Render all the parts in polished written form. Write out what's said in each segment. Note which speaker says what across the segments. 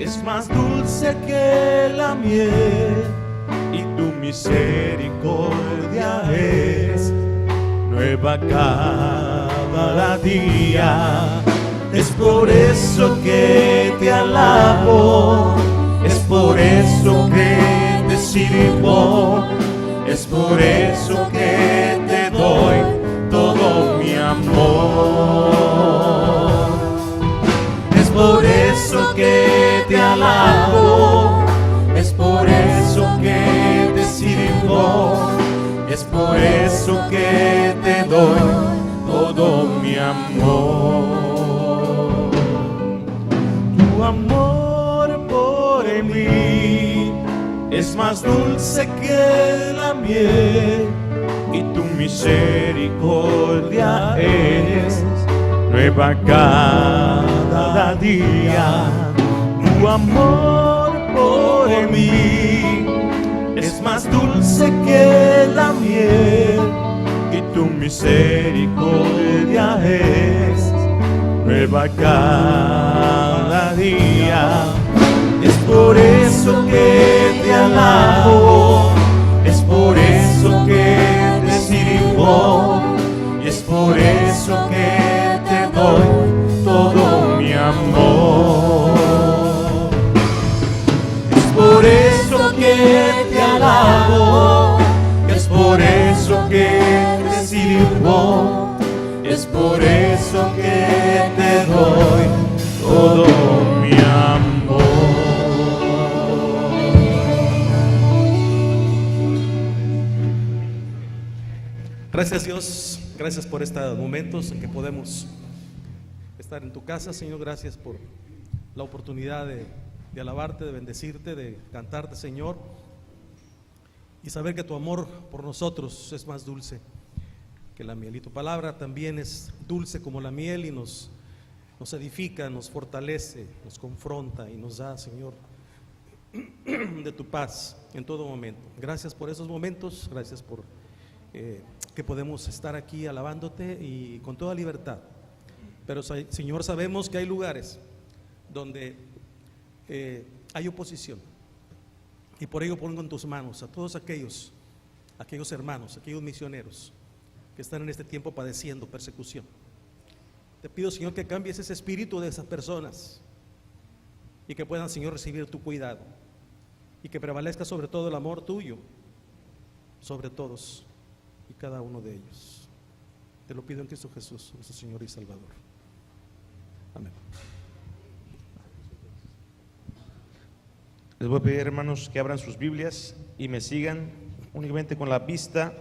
Speaker 1: es más dulce que la miel, y tu misericordia es nueva cada día. Es por eso que te alabo, es por eso que te sirvo, es por eso que te doy todo mi amor. Es por eso que te alabo, es por eso que te sirvo, es por eso que te doy todo mi amor. Tu amor por mí es más dulce que la miel, y tu misericordia es nueva cada día. Tu amor por mí es más dulce que la miel, y tu misericordia es nueva cada día. Es por eso que te alabo, es por eso que te sirvo, y es por eso que te doy todo mi amor. Es por eso que te alabo, es por eso que te sirvo, es por eso que te doy todo mi amor.
Speaker 2: Gracias, Dios, gracias por estos momentos en que podemos estar en tu casa, Señor. Gracias por la oportunidad de alabarte, de bendecirte, de cantarte, Señor, y saber que tu amor por nosotros es más dulce que la miel, y tu palabra también es dulce como la miel, y nos edifica, nos fortalece, nos confronta y nos da, Señor, de tu paz en todo momento. Gracias por esos momentos, gracias por que podemos estar aquí alabándote y con toda libertad. Pero, Señor, sabemos que hay lugares donde hay oposición, y por ello pongo en tus manos a todos aquellos hermanos, aquellos misioneros que están en este tiempo padeciendo persecución. Te pido, Señor, que cambies ese espíritu de esas personas y que puedan, Señor, recibir tu cuidado, y que prevalezca sobre todo el amor tuyo sobre todos y cada uno de ellos. Te lo pido en Cristo Jesús, nuestro Señor y Salvador. Amén.
Speaker 3: Les voy a pedir, hermanos, que abran sus Biblias y me sigan únicamente con la vista.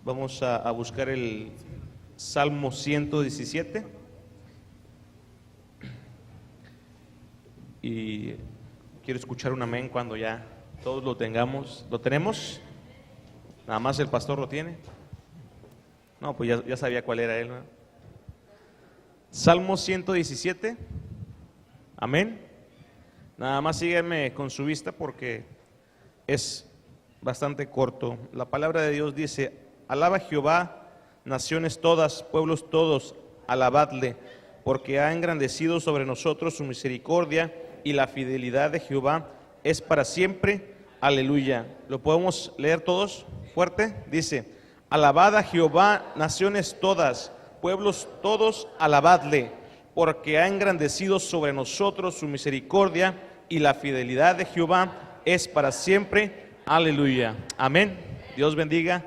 Speaker 3: Vamos a buscar el Salmo 117. Y quiero escuchar un amén cuando ya todos lo tengamos. ¿Lo tenemos? Nada más el pastor lo tiene. No, pues ya sabía cuál era él, ¿no? Salmo 117. Amén. Nada más sígueme con su vista porque es bastante corto. La palabra de Dios dice: alaba a Jehová, naciones todas, pueblos todos, alabadle, porque ha engrandecido sobre nosotros su misericordia, y la fidelidad de Jehová es para siempre. Aleluya. ¿Lo podemos leer todos? Fuerte. Dice: alabad a Jehová, naciones todas, pueblos todos, alabadle, porque ha engrandecido sobre nosotros su misericordia, y la fidelidad de Jehová es para siempre. Aleluya. Amén. Dios bendiga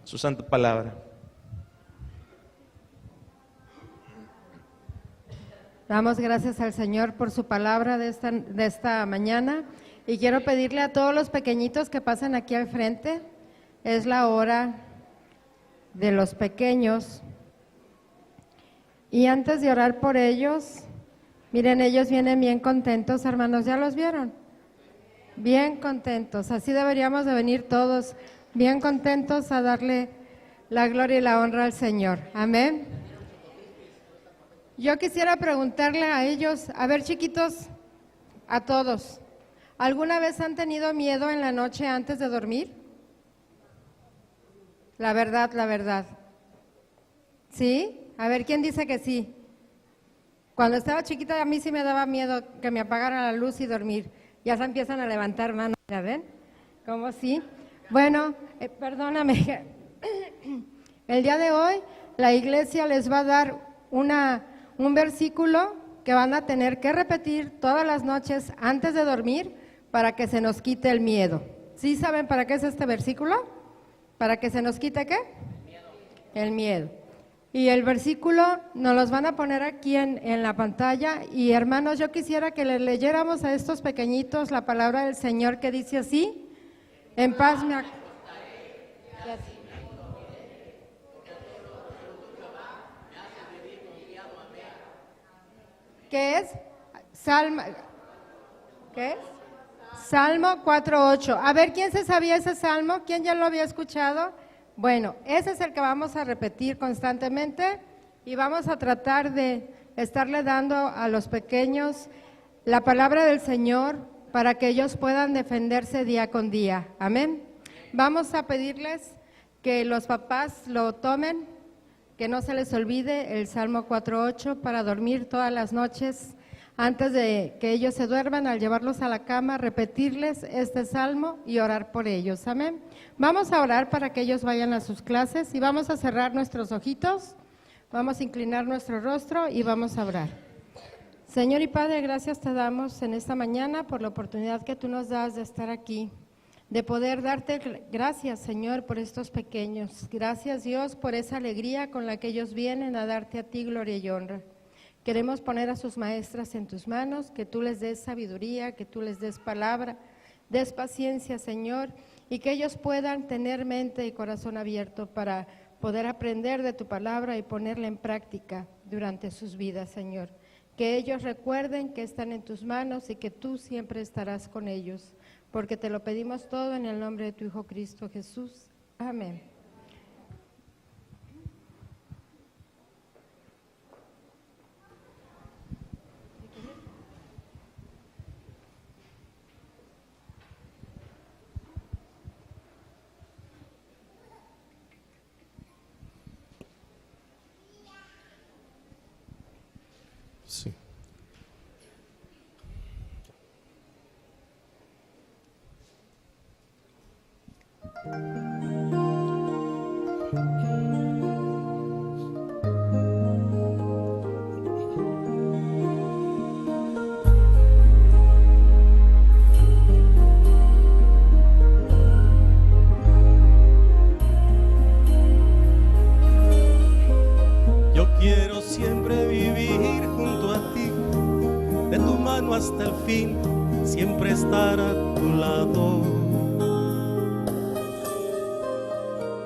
Speaker 3: su santa palabra.
Speaker 4: Damos gracias al Señor por su palabra de esta mañana, y quiero pedirle a todos los pequeñitos que pasen aquí al frente. Es la hora de los pequeños, y antes de orar por ellos, miren, ellos vienen bien contentos, hermanos. ¿Ya los vieron? Bien contentos. Así deberíamos de venir todos, bien contentos, a darle la gloria y la honra al Señor. Amén. Yo quisiera preguntarle a ellos, a ver, chiquitos, a todos, ¿alguna vez han tenido miedo en la noche antes de dormir? La verdad. ¿Sí? A ver, ¿quién dice que sí? Cuando estaba chiquita a mí sí me daba miedo que me apagaran la luz y dormir. Ya se empiezan a levantar manos, ¿ya ven? ¿Cómo sí? Bueno, perdóname. El día de hoy la iglesia les va a dar un versículo que van a tener que repetir todas las noches antes de dormir para que se nos quite el miedo. ¿Sí saben para qué es este versículo? ¿Para que se nos quite qué? El miedo. Y el versículo nos los van a poner aquí en la pantalla. Y hermanos, yo quisiera que les leyéramos a estos pequeñitos la palabra del Señor que dice así: en paz me acostaré. ¿Qué es? ¿Qué es? Salmo 4:8. A ver, ¿quién se sabía ese salmo? ¿Quién ya lo había escuchado? Bueno, ese es el que vamos a repetir constantemente y vamos a tratar de estarle dando a los pequeños la palabra del Señor para que ellos puedan defenderse día con día. Amén. Vamos a pedirles que los papás lo tomen, que no se les olvide el Salmo 4:8 para dormir todas las noches. Antes de que ellos se duerman, al llevarlos a la cama, repetirles este salmo y orar por ellos. Amén. Vamos a orar para que ellos vayan a sus clases y vamos a cerrar nuestros ojitos, vamos a inclinar nuestro rostro y vamos a orar. Señor y Padre, gracias te damos en esta mañana por la oportunidad que tú nos das de estar aquí, de poder darte gracias, Señor, por estos pequeños. Gracias, Dios, por esa alegría con la que ellos vienen a darte a ti gloria y honra. Queremos poner a sus maestras en tus manos, que tú les des sabiduría, que tú les des palabra, des paciencia, Señor, y que ellos puedan tener mente y corazón abierto para poder aprender de tu palabra y ponerla en práctica durante sus vidas, Señor. Que ellos recuerden que están en tus manos y que tú siempre estarás con ellos, porque te lo pedimos todo en el nombre de tu Hijo Cristo Jesús. Amén.
Speaker 2: Sí.
Speaker 1: Yo quiero siempre vivir junto a ti, de tu mano hasta el fin, siempre estar a tu lado.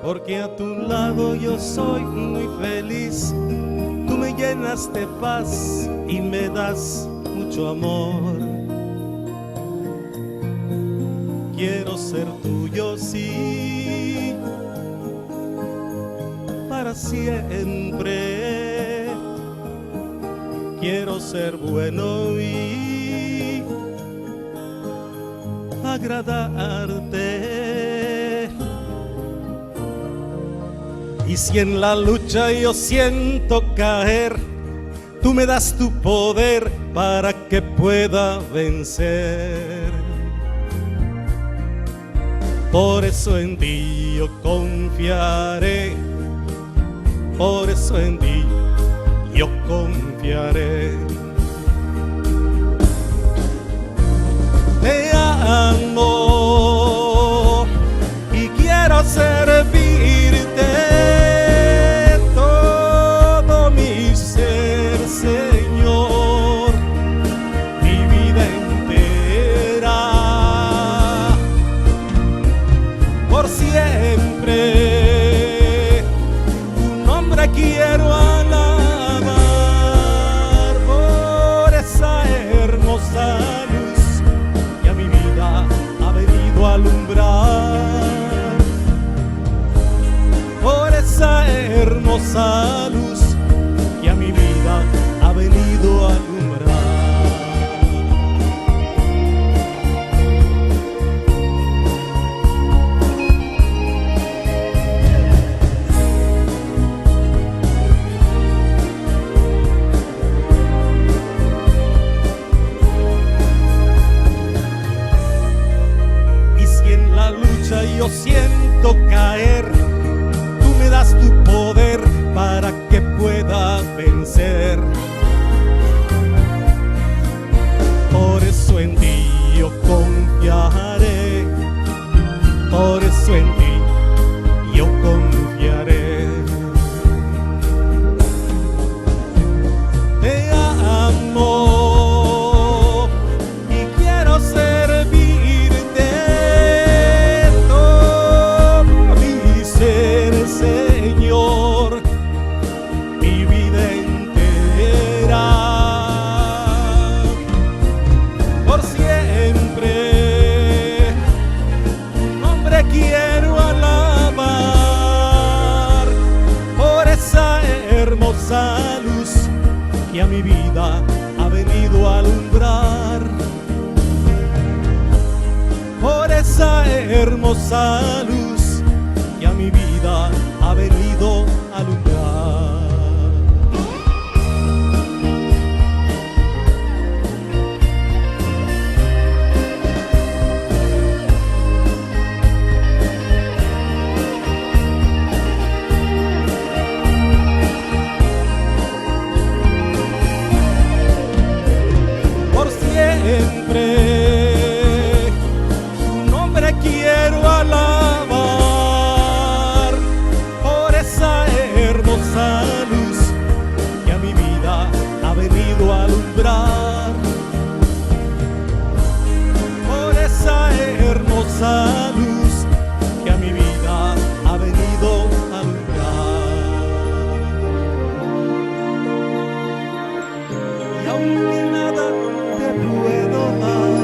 Speaker 1: Porque a tu lado yo soy muy feliz, tú me llenas de paz y me das mucho amor. Quiero ser tuyo, sí, para siempre. Quiero ser bueno y agradarte. Y si en la lucha yo siento caer, tú me das tu poder para que pueda vencer. Por eso en ti yo confiaré, por eso en ti yo confiaré. Te amo y quiero servirte todo mi ser, Señor, mi vida entera, por siempre tu nombre quiero alabar.
Speaker 2: yo siento caer, tú me das tu poder para que pueda vencer. Por eso en ti yo confiaré, por eso en ti yo confiaré. Te amo y quiero servirte todo mi ser, Señor, mi vida entera. Por siempre tu nombre quiero alabar, por esa hermosa luz que a mi vida ha venido a alumbrar, por esa hermosa luz que a mi vida ha venido a alumbrar. Por siempre tu nombre quiero alabar, por esa hermosa luz que a mi vida ha venido a alumbrar, por esa hermosa luz que a mi vida ha venido a alumbrar. Y aunque nada te puedo dar,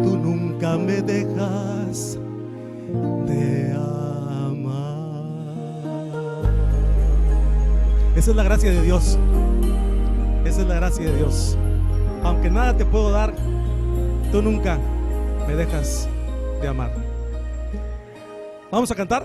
Speaker 2: tú nunca me dejas de amar. Esa es la gracia de Dios. Esa es la gracia de Dios. Aunque nada te puedo dar, tú nunca me dejas de amar. Vamos a cantar.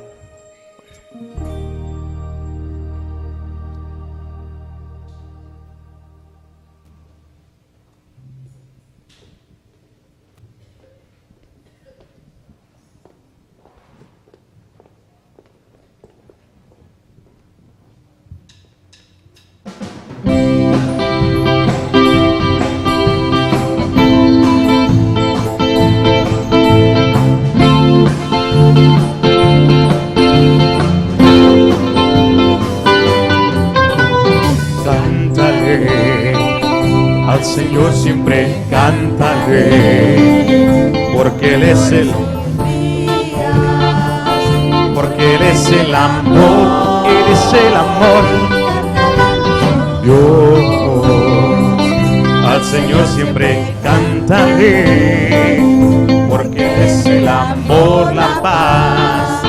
Speaker 1: Al Señor siempre cantaré, porque Él es el amor, Él es el amor. Yo al Señor siempre cantaré, porque Él es el amor, la paz,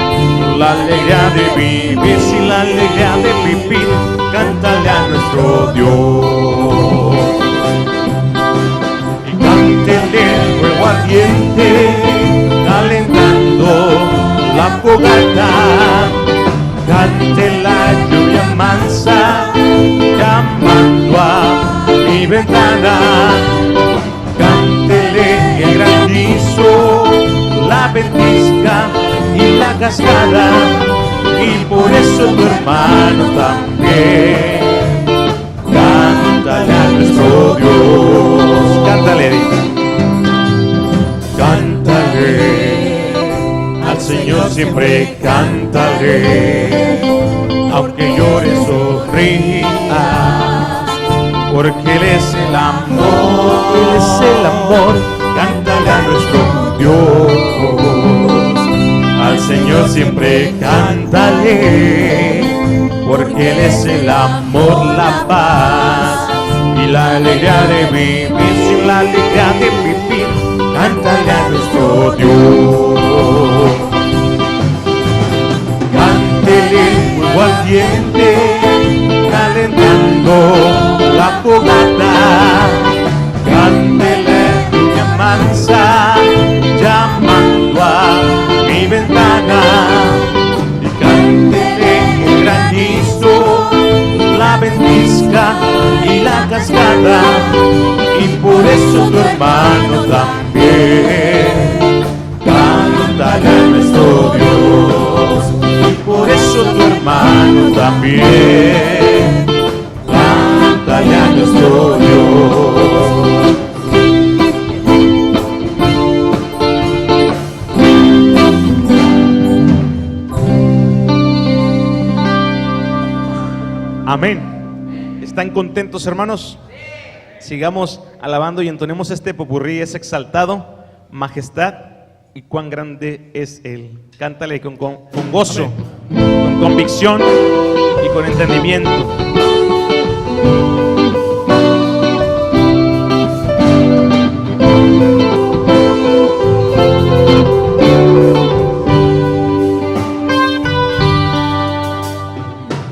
Speaker 1: la alegría de vivir, sin la alegría de vivir, cántale a nuestro Dios. Cántele el fuego ardiente, calentando la fogata. Cante la lluvia mansa, llamando a mi ventana. Cántele el granizo, la ventisca y la cascada. Y por eso tu hermano también, cántale a nuestro Dios. Cántale, cántale, al Señor siempre cántale, aunque llores o rías, porque Él es el amor, Él es el amor. Cántale a nuestro Dios, al Señor siempre cántale, porque Él es el amor, la paz y la alegría de vivir, sin la alegría de vivir, cántale a nuestro Dios. Cántele el fuego ardiente, calentando la fogata. Cántele lluvia mansa, llamando a mi ventana. Y cántele el granizo, la ventisca y la cascada, y por eso tu hermano también canta cántale a nuestro Dios. Y por eso tu hermano también, cántale a nuestro Dios.
Speaker 3: Amén. ¿Están contentos, hermanos? Sigamos alabando y entonemos este popurrí. Es exaltado, majestad y cuán grande es Él. Cántale con gozo, con convicción y con entendimiento.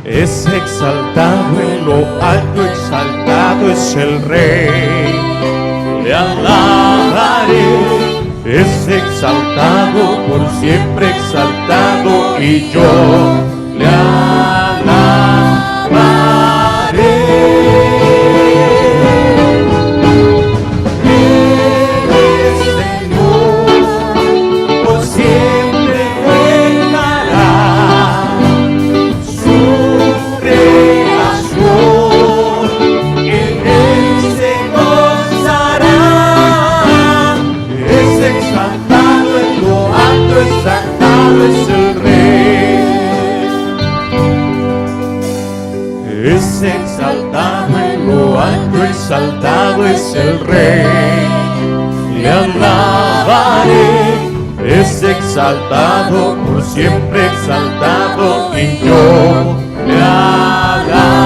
Speaker 1: Es exaltado en lo alto, exaltado es el Rey. Le alabaré. Es exaltado, por siempre exaltado, y yo le alabaré. El Señor por siempre reinará. Su creación en él se gozará. Es exaltado en lo alto, exaltado es el Rey. Es exaltado en lo alto, exaltado es el Rey. Le alabaré. Es exaltado, por siempre exaltado, y yo le alabaré.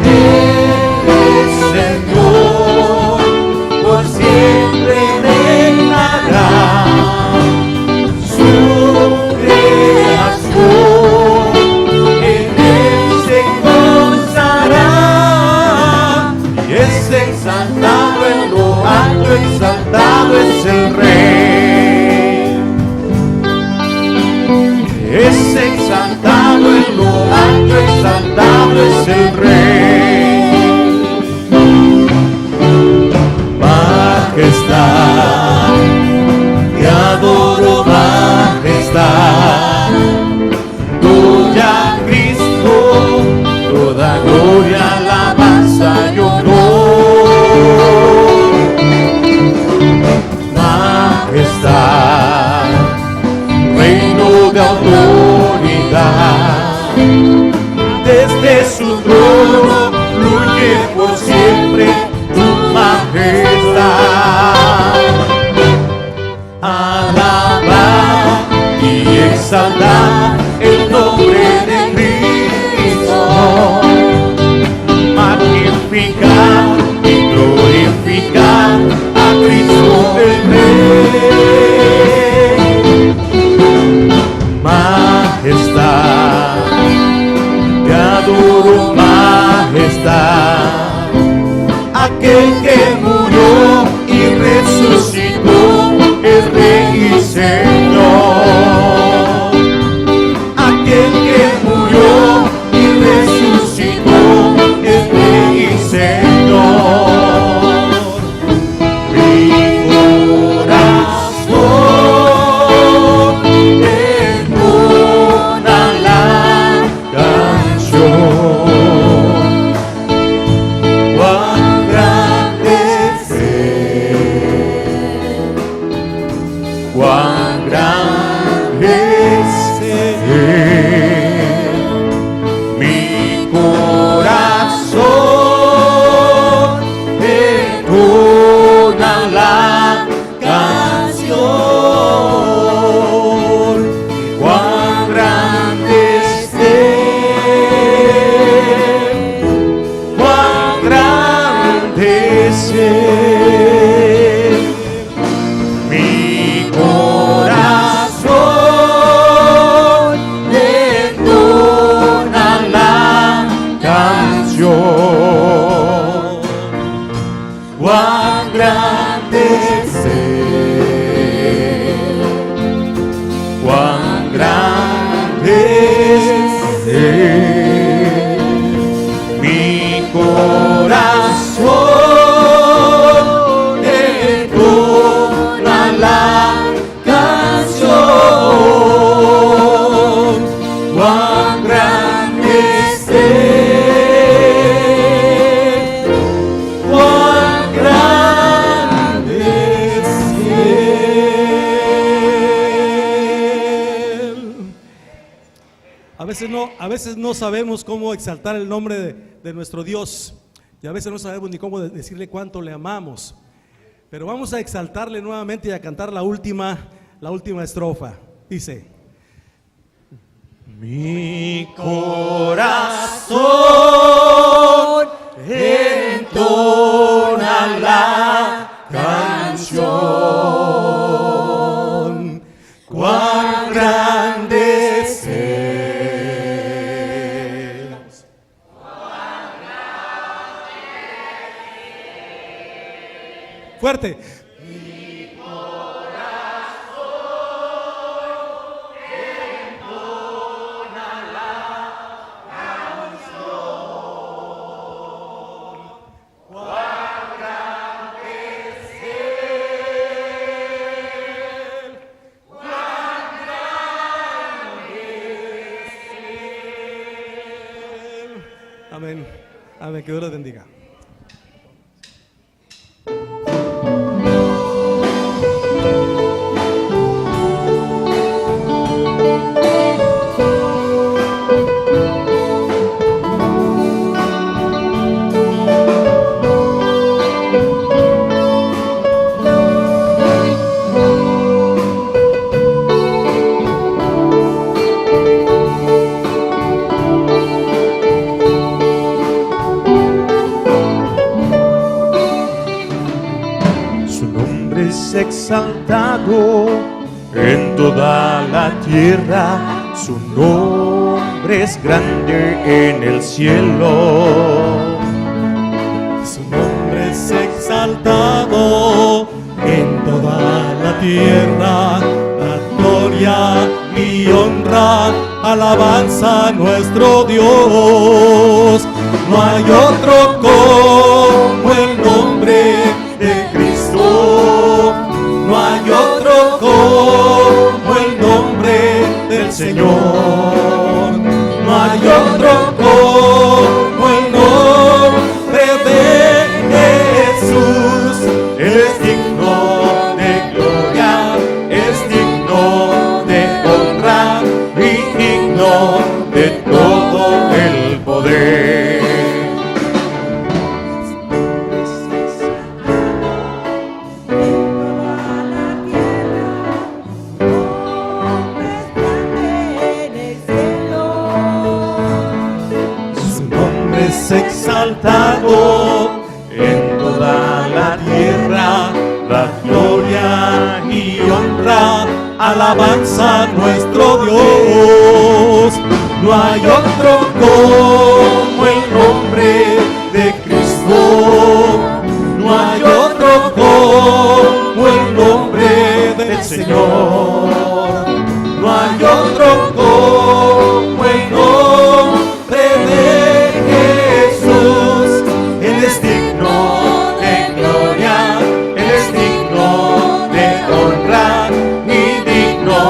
Speaker 1: El Señor por siempre reinará. Su creación en él se gozará. Y es exaltado en lo alto, exaltado es el Rey. Es exaltado en lo alto, exaltado es el Rey. Majestad, te adoro, majestad. Tuya, Cristo, toda gloria, alabanza y honor. Majestad, reino de autoridad. Desde su trono fluye por siempre tu majestad. Alabar y exaltar el nombre de Cristo. Magnificar y glorificar a Cristo el Rey. Majestad, te adoro, majestad. Aquel que murió y resucitó es Rey y Señor. Aquel que murió y resucitó es Rey y Señor. Mi corazón entona la canción. Cuán grande es Él, cuán grande es Él. Mi corazón entona la canción. Cuán grande es Él, cuán grande es Él. Mi corazón entona la canción. Cuán grande es Él, cuán grande es Él. Mi corazón Él, cuán grande es Él.
Speaker 2: A veces no sabemos cómo exaltar el nombre de nuestro Dios, y a veces no sabemos ni cómo decirle cuánto le amamos. Pero vamos a exaltarle nuevamente y a cantar la última estrofa. Dice:
Speaker 1: Mi corazón entona la canción, cuán grande es Él.
Speaker 2: fuerte. Amén. Amén. Que Dios les bendiga.
Speaker 1: Exaltado en toda la tierra, su nombre es grande en el cielo.
Speaker 2: Su nombre es exaltado en toda la tierra, la gloria y honra, alabanza a nuestro Dios. No hay otro como el nombre de Cristo, no hay otro como el nombre del Señor, no hay otro como el nombre de Jesús. Él es digno de gloria, es digno de honra y digno de todo el poder. Exaltado en toda la tierra, la gloria y honra, alabanza a nuestro Dios. No hay otro como el nombre de Cristo, no hay otro como el nombre del Señor, no hay otro como el nombre de Jesús. Él es digno de gloria, Él es digno de honra y digno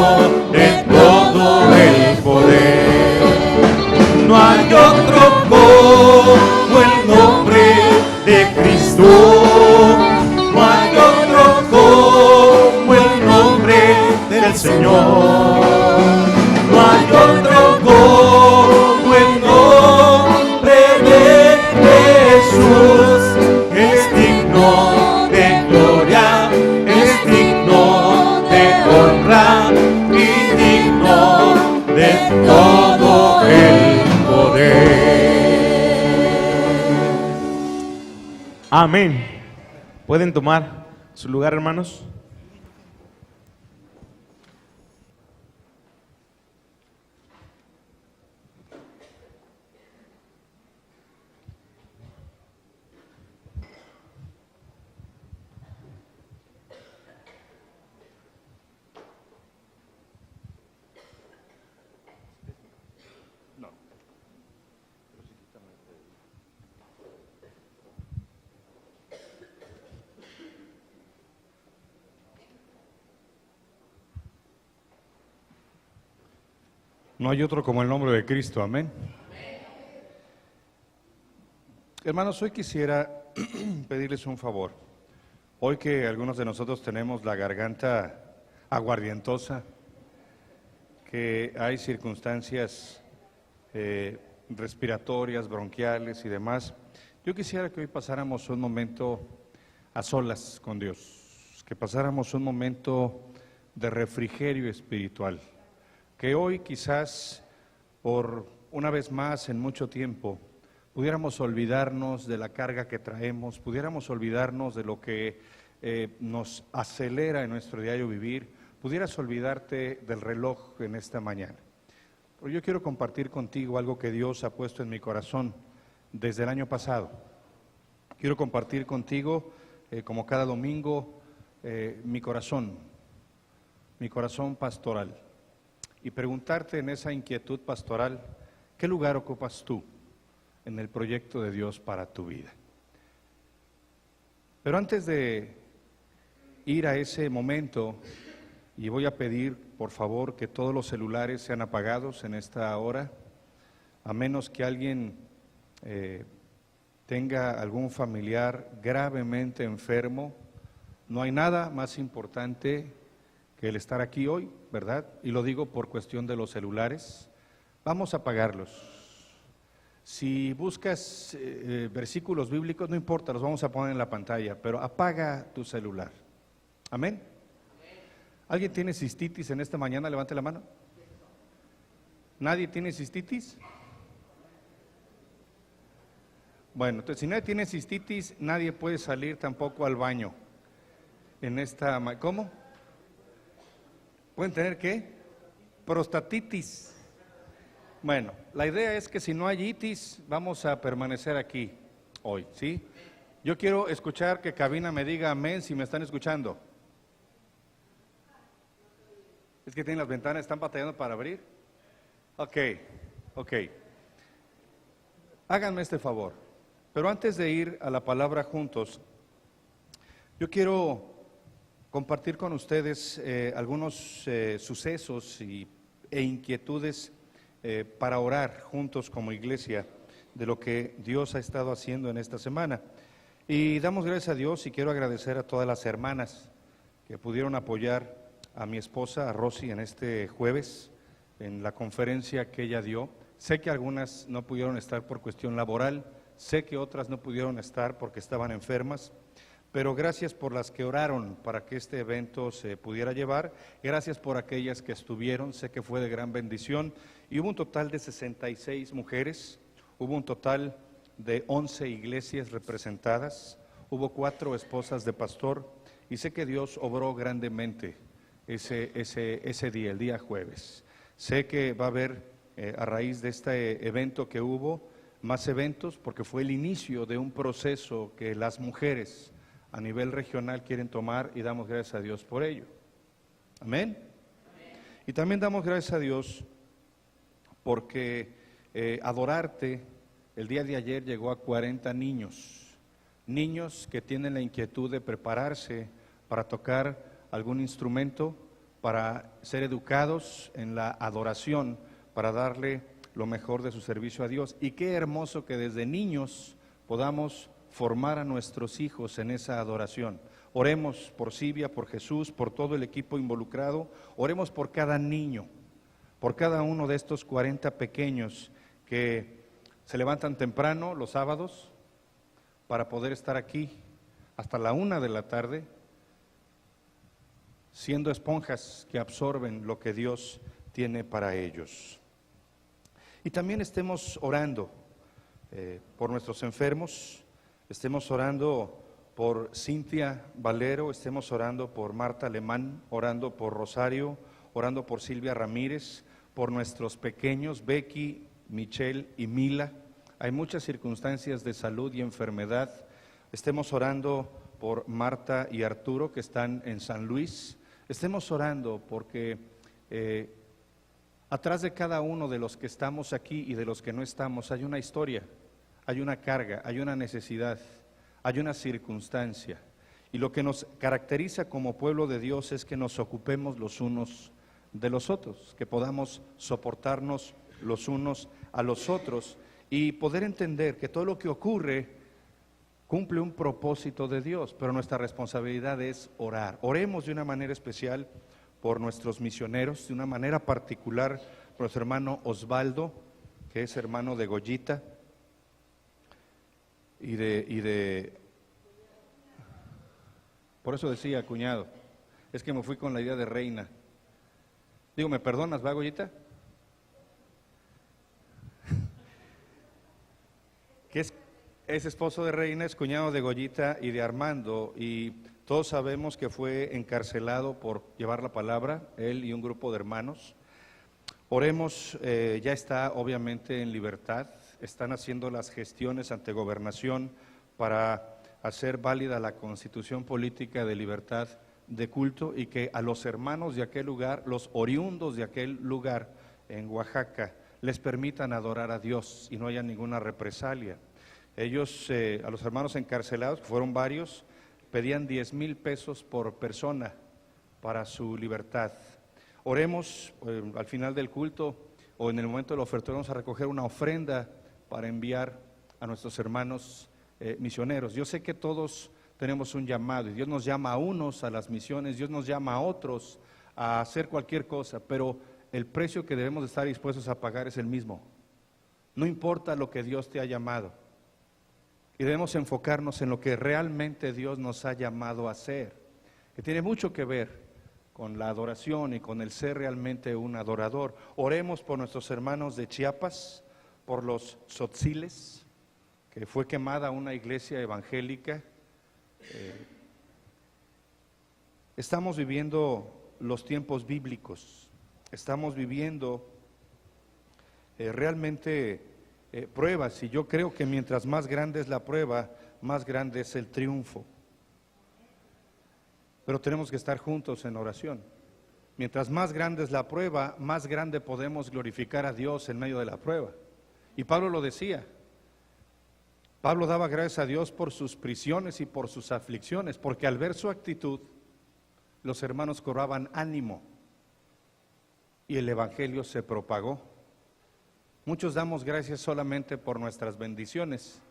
Speaker 2: de todo el poder. No hay otro como el nombre de Cristo, no hay otro como el nombre del Señor, no hay otro como el nombre de Jesús. Es digno de gloria, es digno de honra y digno de todo el poder.
Speaker 3: Amén. ¿Pueden tomar su lugar, hermanos?
Speaker 5: No hay otro como el nombre de Cristo, amén. Hermanos, hoy quisiera pedirles un favor. Hoy que algunos de nosotros tenemos la garganta aguardientosa, que hay circunstancias respiratorias, bronquiales y demás, yo quisiera que hoy pasáramos un momento a solas con Dios, que pasáramos un momento de refrigerio espiritual, que hoy quizás por una vez más en mucho tiempo pudiéramos olvidarnos de la carga que traemos, pudiéramos olvidarnos de lo que nos acelera en nuestro diario vivir, pudieras olvidarte del reloj en esta mañana. Pero yo quiero compartir contigo algo que Dios ha puesto en mi corazón desde el año pasado. Quiero compartir contigo, como cada domingo, mi corazón pastoral, y preguntarte en esa inquietud pastoral, ¿qué lugar ocupas tú en el proyecto de Dios para tu vida? Pero antes de ir a ese momento, y voy a pedir, por favor, que todos los celulares sean apagados en esta hora, a menos que alguien tenga algún familiar gravemente enfermo. No hay nada más importante que el estar aquí hoy, ¿verdad? Y lo digo por cuestión de los celulares. Vamos a apagarlos. Si buscas versículos bíblicos, no importa, los vamos a poner en la pantalla, pero apaga tu celular. ¿Amén? ¿Alguien tiene cistitis en esta mañana? Levante la mano. ¿Nadie tiene cistitis? Bueno, entonces si nadie tiene cistitis, nadie puede salir tampoco al baño en esta... ¿Cómo? ¿Pueden tener qué? Prostatitis. Bueno, la idea es que si no hay itis, vamos a permanecer aquí hoy, ¿sí? Yo quiero escuchar que cabina me diga amén si me están escuchando. Es que tienen las ventanas, ¿están batallando para abrir? Ok. Háganme este favor. Pero antes de ir a la palabra juntos, yo quiero compartir con ustedes algunos sucesos e inquietudes para orar juntos como iglesia de lo que Dios ha estado haciendo en esta semana. Y damos gracias a Dios y quiero agradecer a todas las hermanas que pudieron apoyar a mi esposa, a Rosy, en este jueves, en la conferencia que ella dio. Sé que algunas no pudieron estar por cuestión laboral, sé que otras no pudieron estar porque estaban enfermas, pero gracias por las que oraron para que este evento se pudiera llevar, gracias por aquellas que estuvieron, sé que fue de gran bendición, y hubo un total de 66 mujeres, hubo un total de 11 iglesias representadas, hubo 4 esposas de pastor, y sé que Dios obró grandemente ese día, el día jueves. Sé que va a haber, a raíz de este evento que hubo, más eventos, porque fue el inicio de un proceso que las mujeres a nivel regional quieren tomar, y damos gracias a Dios por ello. Amén. Y también damos gracias a Dios porque Adorarte el día de ayer llegó a 40 niños que tienen la inquietud de prepararse para tocar algún instrumento, para ser educados en la adoración, para darle lo mejor de su servicio a Dios. Y qué hermoso que desde niños podamos formar a nuestros hijos en esa adoración. Oremos por Silvia, por Jesús, por todo el equipo involucrado. Oremos por cada niño, por cada uno de estos 40 pequeños que se levantan temprano los sábados para poder estar aquí hasta la 1 de la tarde, siendo esponjas que absorben lo que Dios tiene para ellos. Y también estemos orando por nuestros enfermos, estemos orando por Cintia Valero, estemos orando por Marta Alemán, orando por Rosario, orando por Silvia Ramírez, por nuestros pequeños Becky, Michelle y Mila. Hay muchas circunstancias de salud y enfermedad. Estemos orando por Marta y Arturo, que están en San Luis. Estemos orando porque atrás de cada uno de los que estamos aquí y de los que no estamos hay una historia, hay una carga, hay una necesidad, hay una circunstancia. Y lo que nos caracteriza como pueblo de Dios es que nos ocupemos los unos de los otros, que podamos soportarnos los unos a los otros. y poder entender que todo lo que ocurre cumple un propósito de Dios, pero nuestra responsabilidad es orar. Oremos de una manera especial por nuestros misioneros, de una manera particular por nuestro hermano Osvaldo, que es hermano de Goyita, por eso decía, cuñado, es que me fui con la idea de reina. Digo, ¿me perdonas, va, Goyita? Que es esposo de Reina, es cuñado de Goyita y de Armando, y todos sabemos que fue encarcelado por llevar la palabra, él y un grupo de hermanos. Oremos, ya está obviamente en libertad, están haciendo las gestiones ante Gobernación para hacer válida la Constitución Política de Libertad de Culto, y que a los hermanos de aquel lugar, los oriundos de aquel lugar en Oaxaca, les permitan adorar a Dios y no haya ninguna represalia. Ellos, a los hermanos encarcelados, que fueron varios, pedían 10,000 pesos por persona para su libertad. Oremos, al final del culto o en el momento del ofertorio vamos a recoger una ofrenda para enviar a nuestros hermanos misioneros. Yo sé que todos tenemos un llamado y Dios nos llama a unos a las misiones, Dios nos llama a otros a hacer cualquier cosa, pero el precio que debemos de estar dispuestos a pagar es el mismo. No importa lo que Dios te ha llamado. Y debemos enfocarnos en lo que realmente Dios nos ha llamado a hacer, que tiene mucho que ver con la adoración y con el ser realmente un adorador. Oremos por nuestros hermanos de Chiapas, por los tzotziles, que fue quemada una iglesia evangélica. Estamos viviendo los tiempos bíblicos, estamos viviendo realmente pruebas, y yo creo que mientras más grande es la prueba, más grande es el triunfo. Pero tenemos que estar juntos en oración. Mientras más grande es la prueba, más grande podemos glorificar a Dios en medio de la prueba. Y Pablo lo decía. Pablo daba gracias a Dios por sus prisiones y por sus aflicciones, porque al ver su actitud, los hermanos cobraban ánimo y el evangelio se propagó. Muchos damos gracias solamente por nuestras bendiciones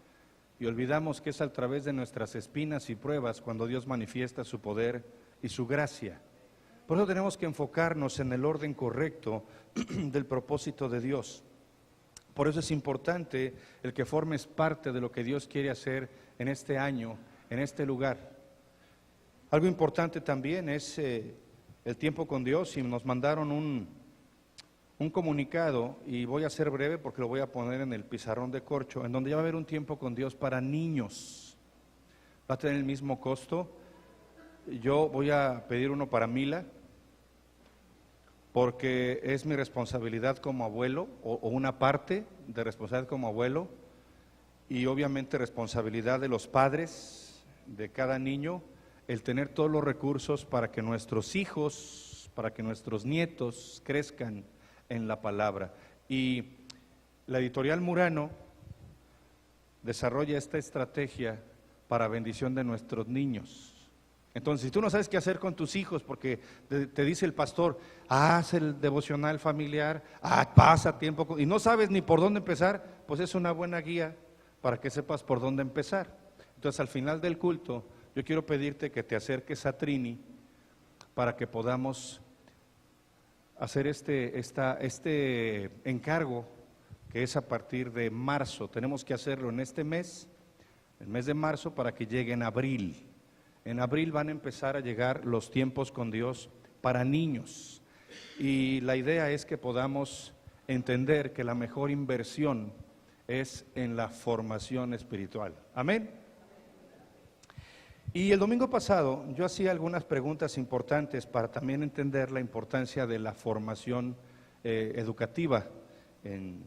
Speaker 5: y olvidamos que es a través de nuestras espinas y pruebas cuando Dios manifiesta su poder y su gracia. Por eso tenemos que enfocarnos en el orden correcto del propósito de Dios. Por eso es importante el que formes parte de lo que Dios quiere hacer en este año, en este lugar. Algo importante también es el tiempo con Dios, y nos mandaron un comunicado, y voy a ser breve porque lo voy a poner en el pizarrón de corcho, en donde ya va a haber un tiempo con Dios para niños. Va a tener el mismo costo. Yo voy a pedir uno para Mila, porque es mi responsabilidad como abuelo, o una parte de responsabilidad como abuelo, y obviamente responsabilidad de los padres de cada niño, el tener todos los recursos para que nuestros hijos, para que nuestros nietos crezcan en la palabra. Y la editorial Murano desarrolla esta estrategia para bendición de nuestros niños. Entonces, si tú no sabes qué hacer con tus hijos, porque te dice el pastor, haz el devocional familiar, pasa tiempo, y no sabes ni por dónde empezar, pues es una buena guía para que sepas por dónde empezar. Entonces, al final del culto, yo quiero pedirte que te acerques a Trini para que podamos hacer este encargo, que es a partir de marzo. Tenemos que hacerlo en este mes, el mes de marzo, para que llegue en abril. En abril van a empezar a llegar los tiempos con Dios para niños, y la idea es que podamos entender que la mejor inversión es en la formación espiritual. Amén. Y el domingo pasado yo hacía algunas preguntas importantes para también entender la importancia de la formación educativa en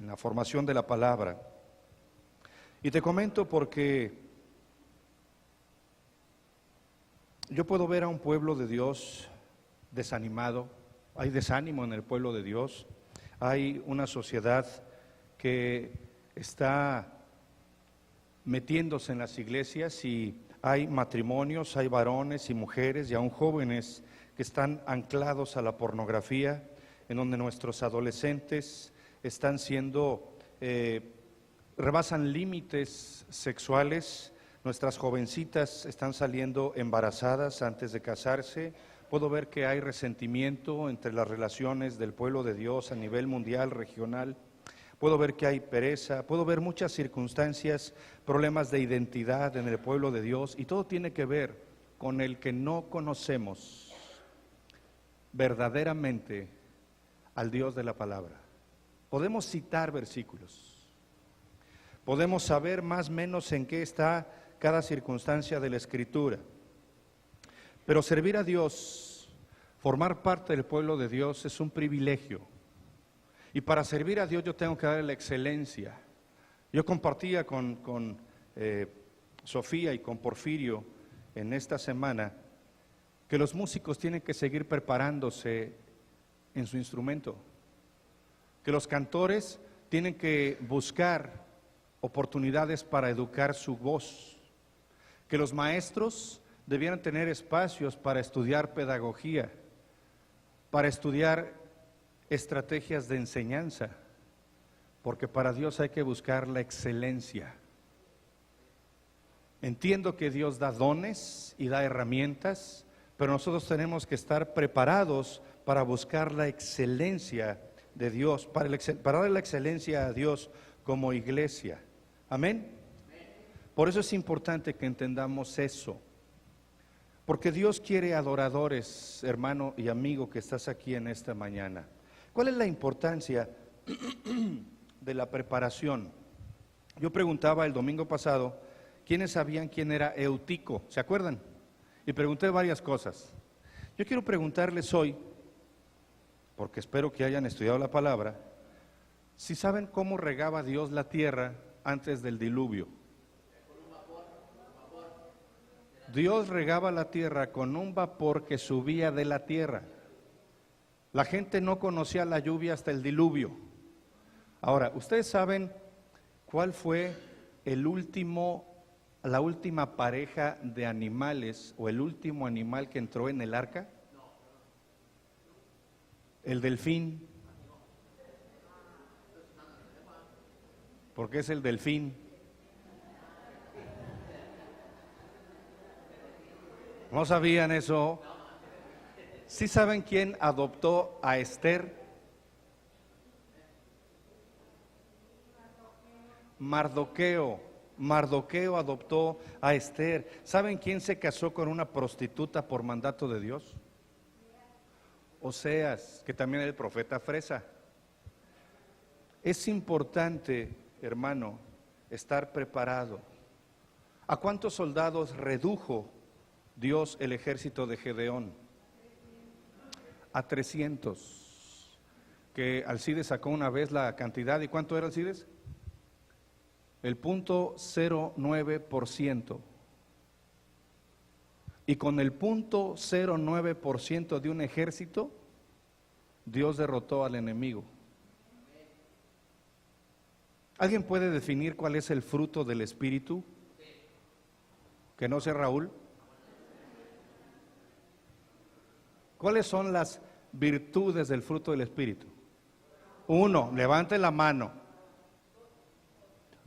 Speaker 5: la formación de la palabra. Y te comento porque yo puedo ver a un pueblo de Dios desanimado, hay desánimo en el pueblo de Dios, hay una sociedad que está metiéndose en las iglesias, y hay matrimonios, hay varones y mujeres y aún jóvenes que están anclados a la pornografía, en donde nuestros adolescentes están siendo, rebasan límites sexuales, nuestras jovencitas están saliendo embarazadas antes de casarse. Puedo ver que hay resentimiento entre las relaciones del pueblo de Dios a nivel mundial, regional. Puedo ver que hay pereza, puedo ver muchas circunstancias, problemas de identidad en el pueblo de Dios, y todo tiene que ver con el que no conocemos verdaderamente al Dios de la palabra. Podemos citar versículos, podemos saber más o menos en qué está cada circunstancia de la Escritura, pero servir a Dios, formar parte del pueblo de Dios es un privilegio. Y para servir a Dios yo tengo que darle la excelencia. Yo compartía con Sofía y con Porfirio en esta semana que los músicos tienen que seguir preparándose en su instrumento, que los cantores tienen que buscar oportunidades para educar su voz, que los maestros debieran tener espacios para estudiar pedagogía, para estudiar estrategias de enseñanza, porque para Dios hay que buscar la excelencia. Entiendo que Dios da dones y da herramientas, pero nosotros tenemos que estar preparados para buscar la excelencia de Dios, para darle la excelencia a Dios como iglesia. Amén. Por eso es importante que entendamos eso, porque Dios quiere adoradores, hermano y amigo que estás aquí en esta mañana. ¿Cuál es la importancia de la preparación? Yo preguntaba el domingo pasado, ¿quiénes sabían quién era Eutico? ¿Se acuerdan? Y pregunté varias cosas. Yo quiero preguntarles hoy, porque espero que hayan estudiado la palabra, si saben cómo regaba Dios la tierra antes del diluvio. Dios regaba la tierra con un vapor que subía de la tierra. La gente no conocía la lluvia hasta el diluvio. Ahora, ¿ustedes saben cuál fue la última pareja de animales o el último animal que entró en el arca? El delfín. ¿Por qué es el delfín? ¿No sabían eso? ¿Sí saben quién adoptó a Esther? Mardoqueo. Mardoqueo adoptó a Esther. ¿Saben quién se casó con una prostituta por mandato de Dios? Oseas, que también es el profeta fresa. Es importante, hermano, estar preparado. ¿A cuántos soldados redujo Dios el ejército de Gedeón? A 300, que Alcides sacó una vez la cantidad. ¿Y cuánto era Alcides? El 0.09%. Y con el 0.09% de un ejército, Dios derrotó al enemigo. ¿Alguien puede definir cuál es el fruto del Espíritu? ¿Que no sea Raúl? ¿Cuáles son las virtudes del fruto del Espíritu? 1, levante la mano.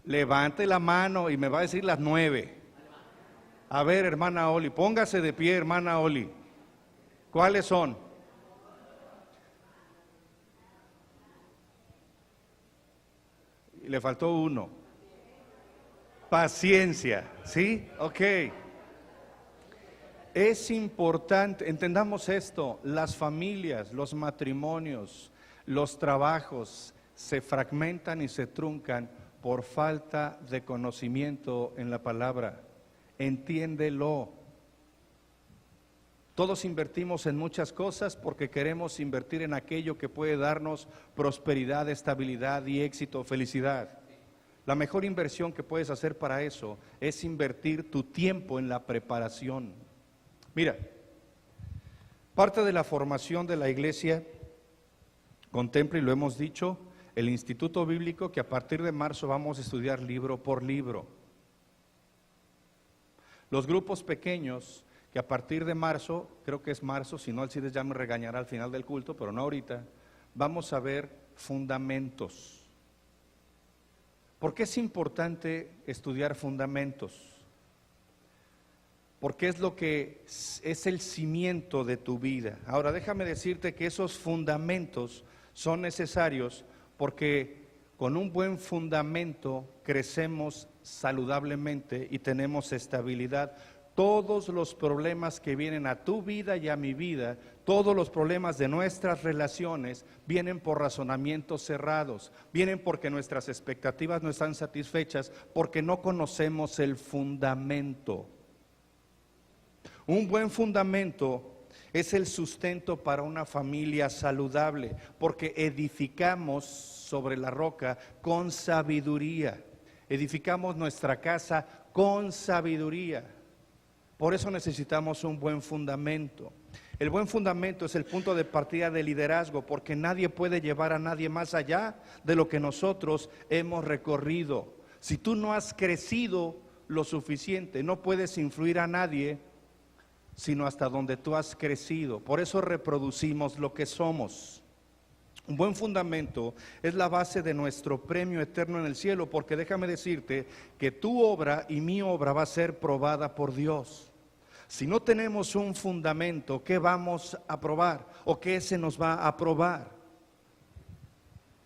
Speaker 5: Levante la mano y me va a decir las 9. A ver, hermana Oli, póngase de pie, hermana Oli. ¿Cuáles son? Le faltó 1. Paciencia, ¿sí? Ok. Es importante, entendamos esto, las familias, los matrimonios, los trabajos se fragmentan y se truncan por falta de conocimiento en la palabra. Entiéndelo. Todos invertimos en muchas cosas porque queremos invertir en aquello que puede darnos prosperidad, estabilidad y éxito, felicidad. La mejor inversión que puedes hacer para eso es invertir tu tiempo en la preparación. Mira, parte de la formación de la iglesia contempla, y lo hemos dicho, el Instituto Bíblico, que a partir de marzo vamos a estudiar libro por libro. Los grupos pequeños, que a partir de marzo, creo que es marzo, si no Alcides ya me regañará al final del culto, pero no ahorita, vamos a ver fundamentos. ¿Por qué es importante estudiar fundamentos? Porque es lo que es el cimiento de tu vida. Ahora déjame decirte que esos fundamentos son necesarios porque con un buen fundamento crecemos saludablemente y tenemos estabilidad. Todos los problemas que vienen a tu vida y a mi vida, todos los problemas de nuestras relaciones vienen por razonamientos cerrados, vienen porque nuestras expectativas no están satisfechas, porque no conocemos el fundamento. Un buen fundamento es el sustento para una familia saludable, porque edificamos sobre la roca con sabiduría, edificamos nuestra casa con sabiduría. Por eso necesitamos un buen fundamento. El buen fundamento es el punto de partida del liderazgo, porque nadie puede llevar a nadie más allá de lo que nosotros hemos recorrido. Si tú no has crecido lo suficiente, no puedes influir a nadie sino hasta donde tú has crecido. Por eso reproducimos lo que somos. Un buen fundamento es la base de nuestro premio eterno en el cielo, porque déjame decirte que tu obra y mi obra va a ser probada por Dios. Si no tenemos un fundamento, ¿qué vamos a probar? ¿O qué se nos va a probar?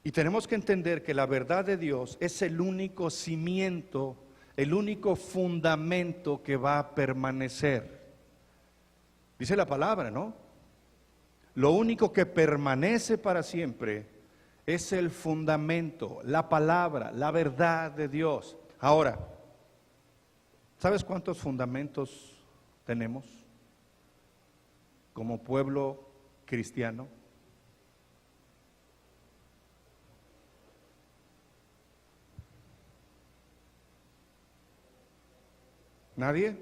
Speaker 5: Y tenemos que entender que la verdad de Dios es el único cimiento, el único fundamento que va a permanecer. Dice la palabra, ¿no? Lo único que permanece para siempre es el fundamento, la palabra, la verdad de Dios. Ahora, ¿sabes cuántos fundamentos tenemos como pueblo cristiano? ¿Nadie?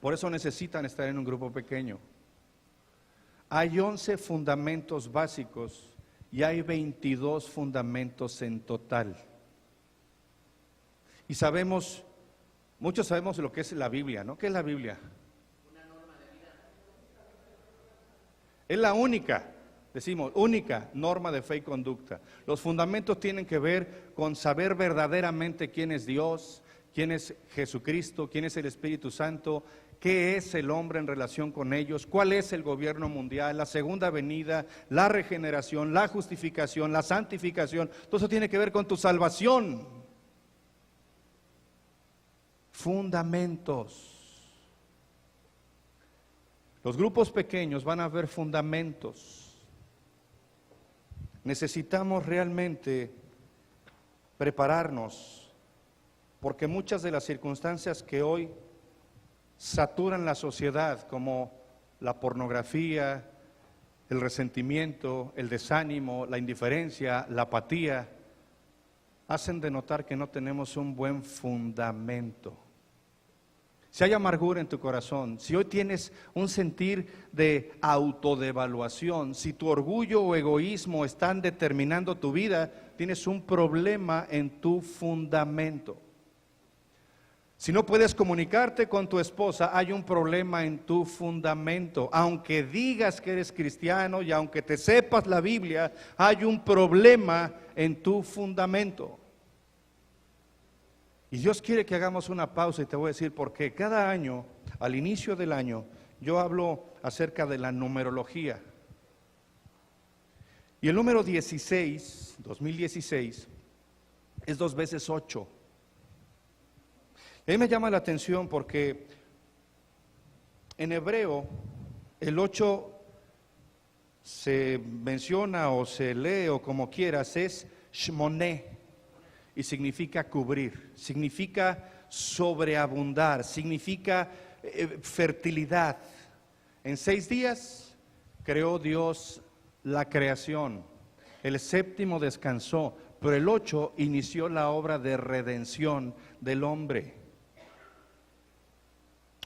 Speaker 5: Por eso necesitan estar en un grupo pequeño. Hay 11 fundamentos básicos y hay 22 fundamentos en total. Y sabemos, muchos sabemos lo que es la Biblia, ¿no? ¿Qué es la Biblia? Una norma de vida. Es la única, decimos, única norma de fe y conducta. Los fundamentos tienen que ver con saber verdaderamente quién es Dios, quién es Jesucristo, quién es el Espíritu Santo, qué es el hombre en relación con ellos, cuál es el gobierno mundial, la segunda venida, la regeneración, la justificación, la santificación. Todo eso tiene que ver con tu salvación. Fundamentos. Los grupos pequeños van a ver fundamentos. Necesitamos realmente prepararnos, porque muchas de las circunstancias que hoy saturan la sociedad, como la pornografía, el resentimiento, el desánimo, la indiferencia, la apatía, hacen denotar que no tenemos un buen fundamento. Si hay amargura en tu corazón, si hoy tienes un sentir de autodevaluación, si tu orgullo o egoísmo están determinando tu vida, tienes un problema en tu fundamento. Si no puedes comunicarte con tu esposa, hay un problema en tu fundamento. Aunque digas que eres cristiano y aunque te sepas la Biblia, hay un problema en tu fundamento. Y Dios quiere que hagamos una pausa y te voy a decir por qué. Cada año, al inicio del año, yo hablo acerca de la numerología. Y el número 16, 2016, es 2 veces 8. A mí me llama la atención porque en hebreo el 8 se menciona o se lee o como quieras, es shmoné y significa cubrir, significa sobreabundar, significa fertilidad. En 6 días creó Dios la creación, el 7º descansó, pero el 8 inició la obra de redención del hombre.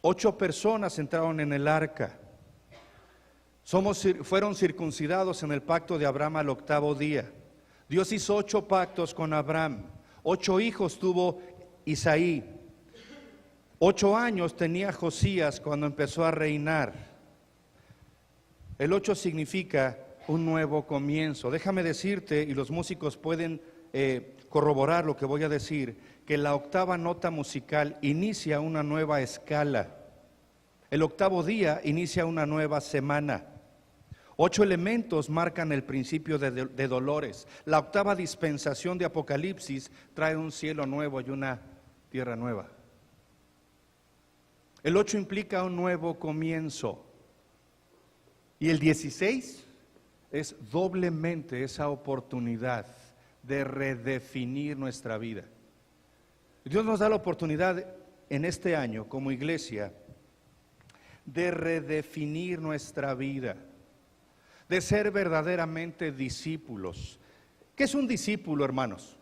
Speaker 5: 8 personas entraron en el arca. Fueron circuncidados en el pacto de Abraham al 8º día. Dios hizo 8 pactos con Abraham. 8 hijos tuvo Isaí. 8 años tenía Josías cuando empezó a reinar. El 8 significa un nuevo comienzo. Déjame decirte, y los músicos pueden corroborar lo que voy a decir, que la octava nota musical inicia una nueva escala. El octavo día inicia una nueva semana. 8 elementos marcan el principio de dolores. La octava dispensación de Apocalipsis trae un cielo nuevo y una tierra nueva. El 8 implica un nuevo comienzo. Y el 16 es doblemente esa oportunidad de redefinir nuestra vida. Dios nos da la oportunidad en este año como iglesia de redefinir nuestra vida, de ser verdaderamente discípulos. ¿Qué es un discípulo, hermanos?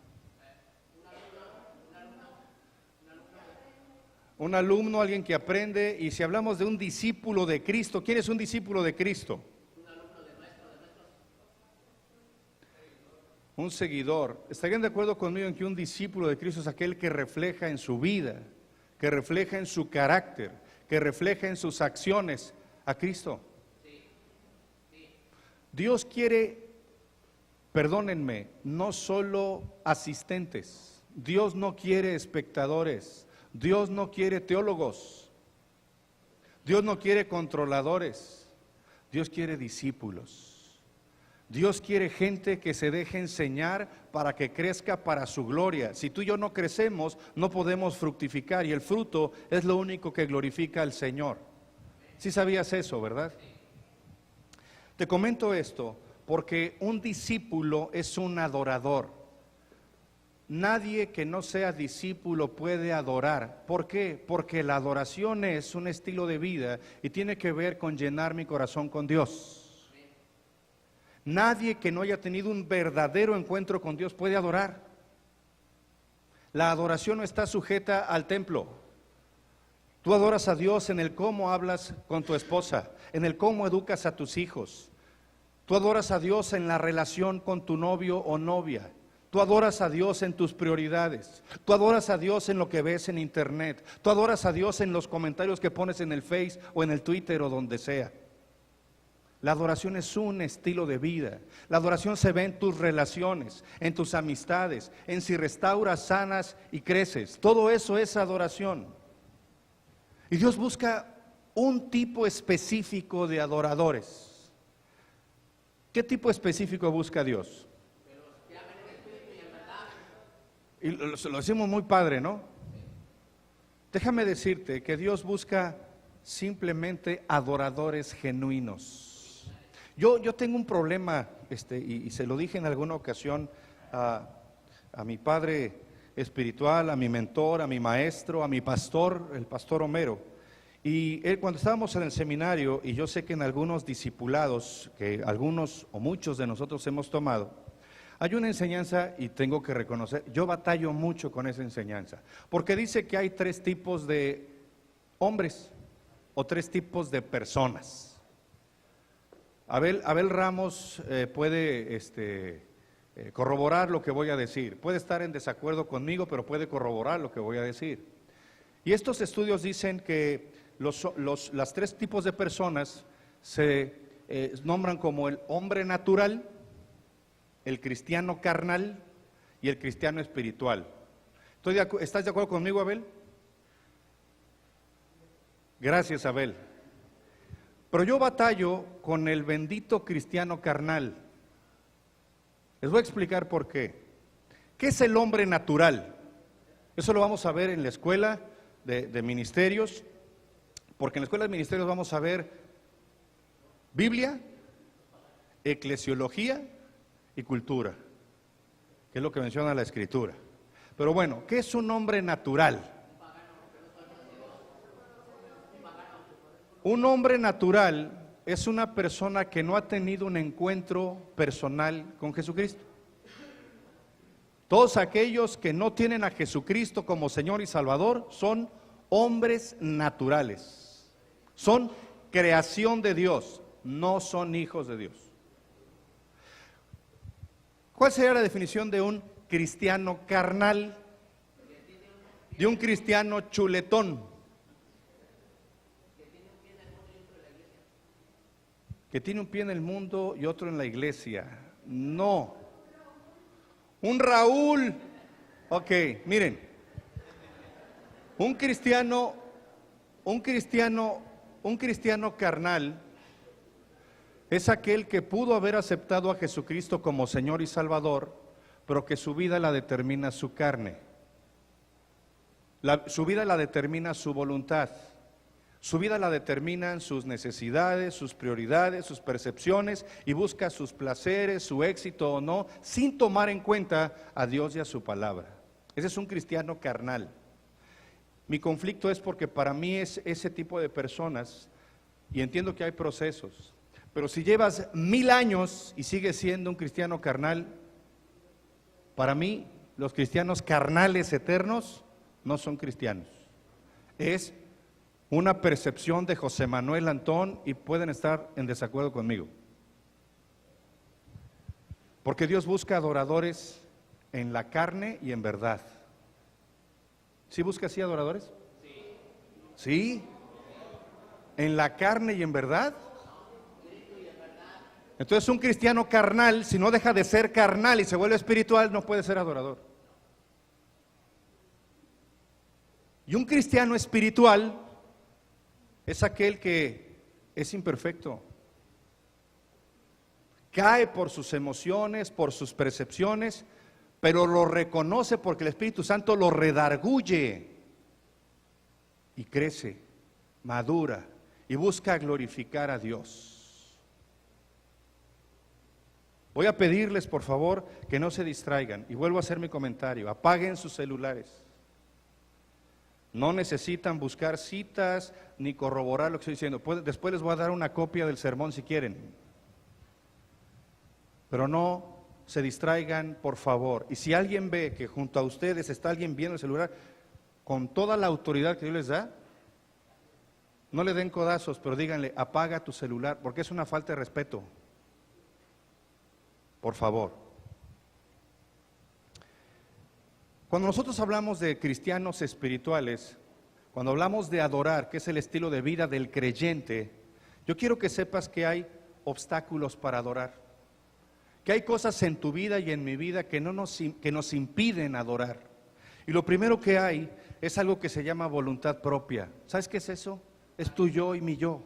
Speaker 5: Un alumno, alguien que aprende. Y si hablamos de un discípulo de Cristo, ¿quién es un discípulo de Cristo? Un seguidor. ¿Estarían de acuerdo conmigo en que un discípulo de Cristo es aquel que refleja en su vida, que refleja en su carácter, que refleja en sus acciones a Cristo? Dios quiere, perdónenme, no solo asistentes. Dios no quiere espectadores. Dios no quiere teólogos. Dios no quiere controladores. Dios quiere discípulos. Dios quiere gente que se deje enseñar para que crezca para su gloria. Si tú y yo no crecemos, no podemos fructificar, y el fruto es lo único que glorifica al Señor. ¿Sí sabías eso, verdad? Te comento esto porque un discípulo es un adorador. Nadie que no sea discípulo puede adorar. ¿Por qué? Porque la adoración es un estilo de vida y tiene que ver con llenar mi corazón con Dios. Nadie que no haya tenido un verdadero encuentro con Dios puede adorar. La adoración no está sujeta al templo. Tú adoras a Dios en el cómo hablas con tu esposa, en el cómo educas a tus hijos. Tú adoras a Dios en la relación con tu novio o novia. Tú adoras a Dios en tus prioridades. Tú adoras a Dios en lo que ves en internet. Tú adoras a Dios en los comentarios que pones en el Face o en el Twitter o donde sea. La adoración es un estilo de vida. La adoración se ve en tus relaciones, en tus amistades, en si restauras, sanas y creces. Todo eso es adoración. Y Dios busca un tipo específico de adoradores. ¿Qué tipo específico busca Dios? Y lo decimos muy padre, ¿no? Déjame decirte que Dios busca simplemente adoradores genuinos. Yo tengo un problema, y se lo dije en alguna ocasión a mi padre espiritual, a mi mentor, a mi maestro, a mi pastor, el pastor Homero. Y él, cuando estábamos en el seminario, y yo sé que en algunos discipulados, que algunos o muchos de nosotros hemos tomado, hay una enseñanza, y tengo que reconocer, yo batallo mucho con esa enseñanza, porque dice que hay 3 tipos de hombres o 3 tipos de personas. Abel Ramos puede corroborar lo que voy a decir. Puede estar en desacuerdo conmigo, pero puede corroborar lo que voy a decir. Y estos estudios dicen que las 3 tipos de personas se nombran como el hombre natural, el cristiano carnal y el cristiano espiritual. ¿Estás de acuerdo conmigo, Abel? Gracias, Abel. Pero yo batallo con el bendito cristiano carnal. Les voy a explicar por qué. ¿Qué es el hombre natural? Eso lo vamos a ver en la escuela de ministerios, porque en la escuela de ministerios vamos a ver Biblia, eclesiología y cultura, que es lo que menciona la Escritura. Pero bueno, ¿qué es un hombre natural? Un hombre natural es una persona que no ha tenido un encuentro personal con Jesucristo. Todos aquellos que no tienen a Jesucristo como Señor y Salvador son hombres naturales. Son creación de Dios, no son hijos de Dios. ¿Cuál sería la definición de un cristiano carnal? De un cristiano chuletón. que tiene un pie en el mundo y otro en la iglesia. No. Un Raúl. Ok, miren. Un cristiano carnal es aquel que pudo haber aceptado a Jesucristo como Señor y Salvador, pero que su vida la determina su carne. Su vida la determina su voluntad. Su vida la determinan sus necesidades, sus prioridades, sus percepciones, y busca sus placeres, su éxito o no, sin tomar en cuenta a Dios y a su palabra. Ese es un cristiano carnal. Mi conflicto es porque para mí es ese tipo de personas, y entiendo que hay procesos, pero si llevas 1000 años y sigues siendo un cristiano carnal, para mí los cristianos carnales eternos no son cristianos. Es una percepción de José Manuel Antón, y pueden estar en desacuerdo conmigo. Porque Dios busca adoradores en la carne y en verdad. ¿Sí busca así adoradores? ¿Sí? ¿En la carne y en verdad? Entonces un cristiano carnal, si no deja de ser carnal y se vuelve espiritual, no puede ser adorador. Y un cristiano espiritual es aquel que es imperfecto. Cae por sus emociones, por sus percepciones, pero lo reconoce porque el Espíritu Santo lo redarguye y crece, madura y busca glorificar a Dios. Voy a pedirles, por favor, que no se distraigan, y vuelvo a hacer mi comentario: apaguen sus celulares. No necesitan buscar citas ni corroborar lo que estoy diciendo. Después les voy a dar una copia del sermón si quieren. Pero no se distraigan, por favor. Y si alguien ve que junto a ustedes está alguien viendo el celular, con toda la autoridad que Dios les da, no le den codazos, pero díganle: apaga tu celular, porque es una falta de respeto. Por favor. Cuando nosotros hablamos de cristianos espirituales, cuando hablamos de adorar, que es el estilo de vida del creyente, yo quiero que sepas que hay obstáculos para adorar, que hay cosas en tu vida y en mi vida que nos impiden adorar. Y lo primero que hay es algo que se llama voluntad propia. ¿Sabes qué es eso? Es tu yo y mi yo.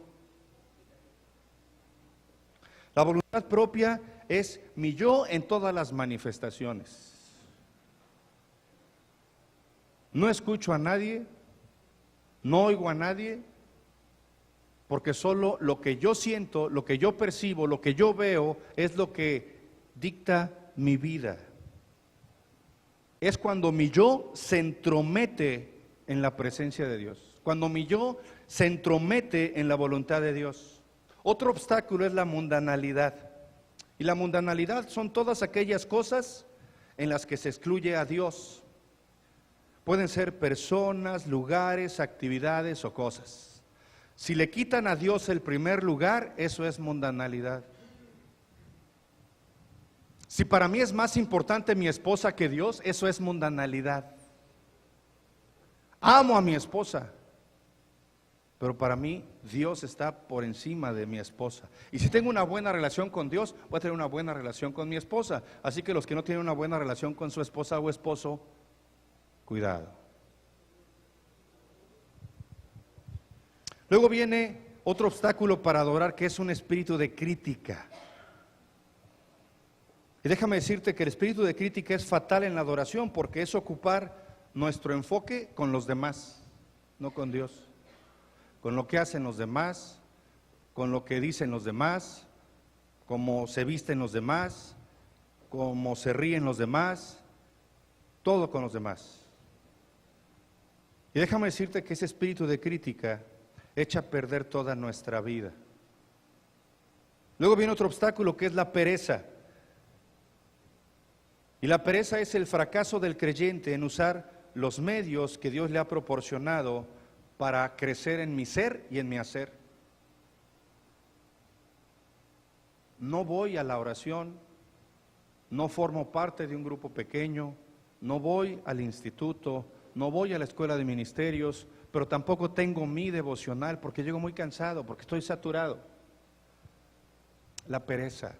Speaker 5: La voluntad propia es mi yo en todas las manifestaciones. No escucho a nadie, no oigo a nadie, porque solo lo que yo siento, lo que yo percibo, lo que yo veo, es lo que dicta mi vida. Es cuando mi yo se entromete en la presencia de Dios, cuando mi yo se entromete en la voluntad de Dios. Otro obstáculo es la mundanalidad. Y la mundanalidad son todas aquellas cosas en las que se excluye a Dios. Pueden ser personas, lugares, actividades o cosas. Si le quitan a Dios el primer lugar, eso es mundanalidad. Si para mí es más importante mi esposa que Dios, eso es mundanalidad. Amo a mi esposa, pero para mí Dios está por encima de mi esposa. Y si tengo una buena relación con Dios, voy a tener una buena relación con mi esposa. Así que los que no tienen una buena relación con su esposa o esposo, cuidado. Luego viene otro obstáculo para adorar, que es un espíritu de crítica. Y déjame decirte que el espíritu de crítica es fatal en la adoración, porque es ocupar nuestro enfoque con los demás, no con Dios. Con lo que hacen los demás, con lo que dicen los demás, cómo se visten los demás, cómo se ríen los demás, todo con los demás. Y déjame decirte que ese espíritu de crítica echa a perder toda nuestra vida. Luego viene otro obstáculo, que es la pereza. Y la pereza es el fracaso del creyente en usar los medios que Dios le ha proporcionado para crecer en mi ser y en mi hacer. No voy a la oración, no formo parte de un grupo pequeño, no voy al instituto, no voy a la escuela de ministerios, pero tampoco tengo mi devocional porque llego muy cansado, porque estoy saturado. La pereza.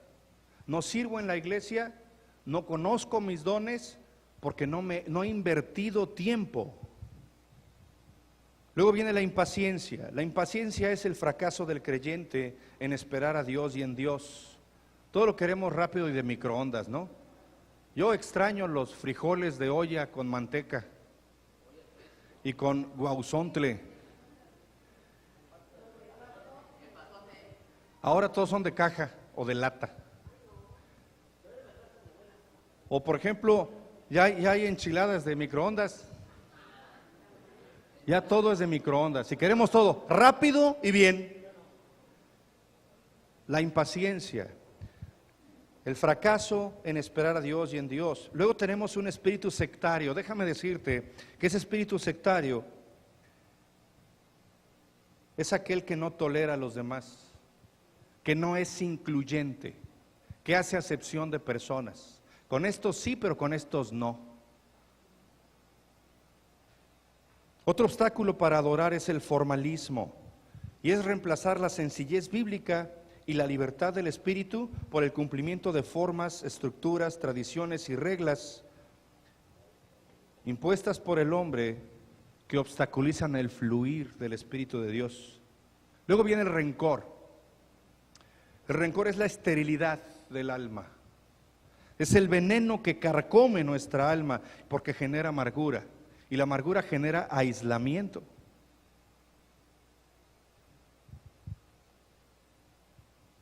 Speaker 5: No sirvo en la iglesia, no conozco mis dones porque no he invertido tiempo. Luego viene la impaciencia. La impaciencia es el fracaso del creyente en esperar a Dios y en Dios. Todo lo queremos rápido y de microondas, ¿no? Yo extraño los frijoles de olla con manteca y con guauzontle. Ahora todos son de caja o de lata. O por ejemplo, ya hay enchiladas de microondas. Ya todo es de microondas. Si queremos todo rápido y bien. La impaciencia, el fracaso en esperar a Dios y en Dios. Luego tenemos un espíritu sectario. Déjame decirte que ese espíritu sectario es aquel que no tolera a los demás, que no es incluyente, que hace acepción de personas. Con estos sí, pero con estos no. Otro obstáculo para adorar es el formalismo, y es reemplazar la sencillez bíblica y la libertad del espíritu por el cumplimiento de formas, estructuras, tradiciones y reglas impuestas por el hombre que obstaculizan el fluir del Espíritu de Dios. Luego viene el rencor. El rencor es la esterilidad del alma. Es el veneno que carcome nuestra alma porque genera amargura. Y la amargura genera aislamiento.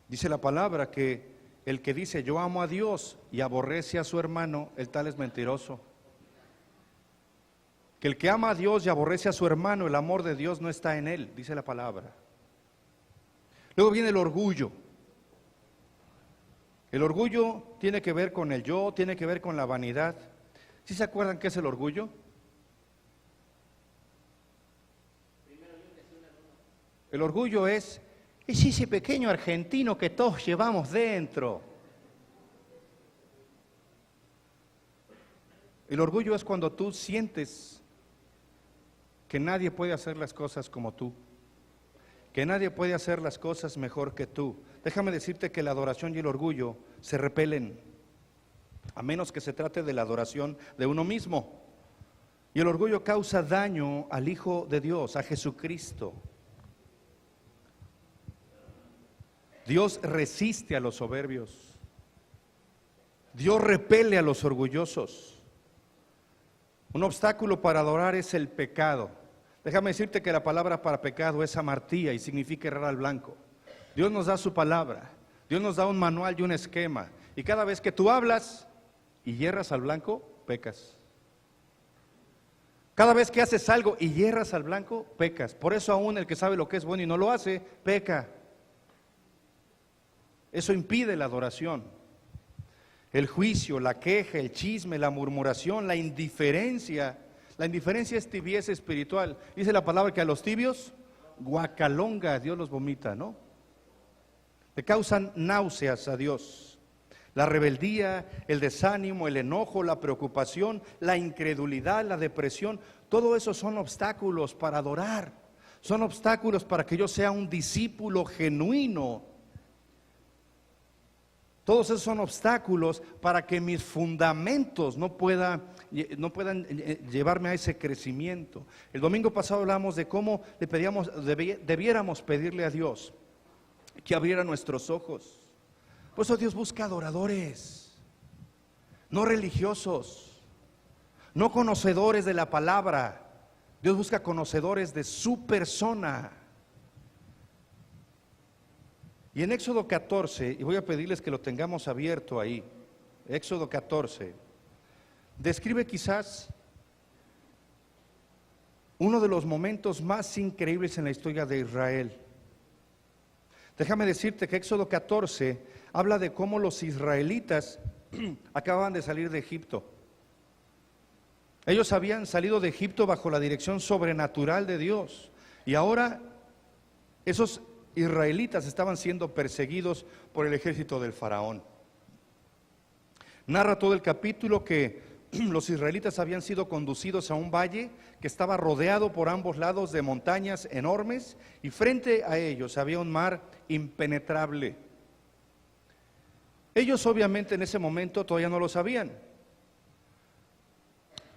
Speaker 5: Dice la palabra que el que dice yo amo a Dios y aborrece a su hermano, el tal es mentiroso. Que el que ama a Dios y aborrece a su hermano, el amor de Dios no está en él, dice la palabra. Luego viene el orgullo. El orgullo tiene que ver con el yo, tiene que ver con la vanidad. ¿Sí se acuerdan qué es el orgullo? El orgullo es ese pequeño argentino que todos llevamos dentro. El orgullo es cuando tú sientes que nadie puede hacer las cosas como tú, que nadie puede hacer las cosas mejor que tú. Déjame decirte que la adoración y el orgullo se repelen, a menos que se trate de la adoración de uno mismo. Y el orgullo causa daño al Hijo de Dios, a Jesucristo. Dios resiste a los soberbios. Dios repele a los orgullosos. Un obstáculo para adorar es el pecado. Déjame decirte que la palabra para pecado es amartía y significa errar al blanco. Dios nos da su palabra, Dios nos da un manual y un esquema. Y cada vez que tú hablas y hierras al blanco, pecas. Cada vez que haces algo y hierras al blanco, pecas. Por eso aún el que sabe lo que es bueno y no lo hace, peca. Eso impide la adoración. El juicio, la queja, el chisme, la murmuración, la indiferencia. La indiferencia es tibieza espiritual. Dice la palabra que a los tibios, guacalonga, Dios los vomita, ¿no? Le causan náuseas a Dios. La rebeldía, el desánimo, el enojo, la preocupación, la incredulidad, la depresión, todo eso son obstáculos para adorar. Son obstáculos para que yo sea un discípulo genuino. Todos esos son obstáculos para que mis fundamentos no puedan llevarme a ese crecimiento. El domingo pasado hablamos de cómo debiéramos pedirle a Dios que abriera nuestros ojos. Por eso Dios busca adoradores, no religiosos, no conocedores de la palabra. Dios busca conocedores de su persona. Y en Éxodo 14, y voy a pedirles que lo tengamos abierto ahí, Éxodo 14, describe quizás uno de los momentos más increíbles en la historia de Israel. Déjame decirte que Éxodo 14 habla de cómo los israelitas acababan de salir de Egipto. Ellos habían salido de Egipto bajo la dirección sobrenatural de Dios, y ahora esos israelitas estaban siendo perseguidos por el ejército del faraón. Narra todo el capítulo que los israelitas habían sido conducidos a un valle que estaba rodeado por ambos lados de montañas enormes, y frente a ellos había un mar impenetrable. Ellos obviamente en ese momento todavía no lo sabían.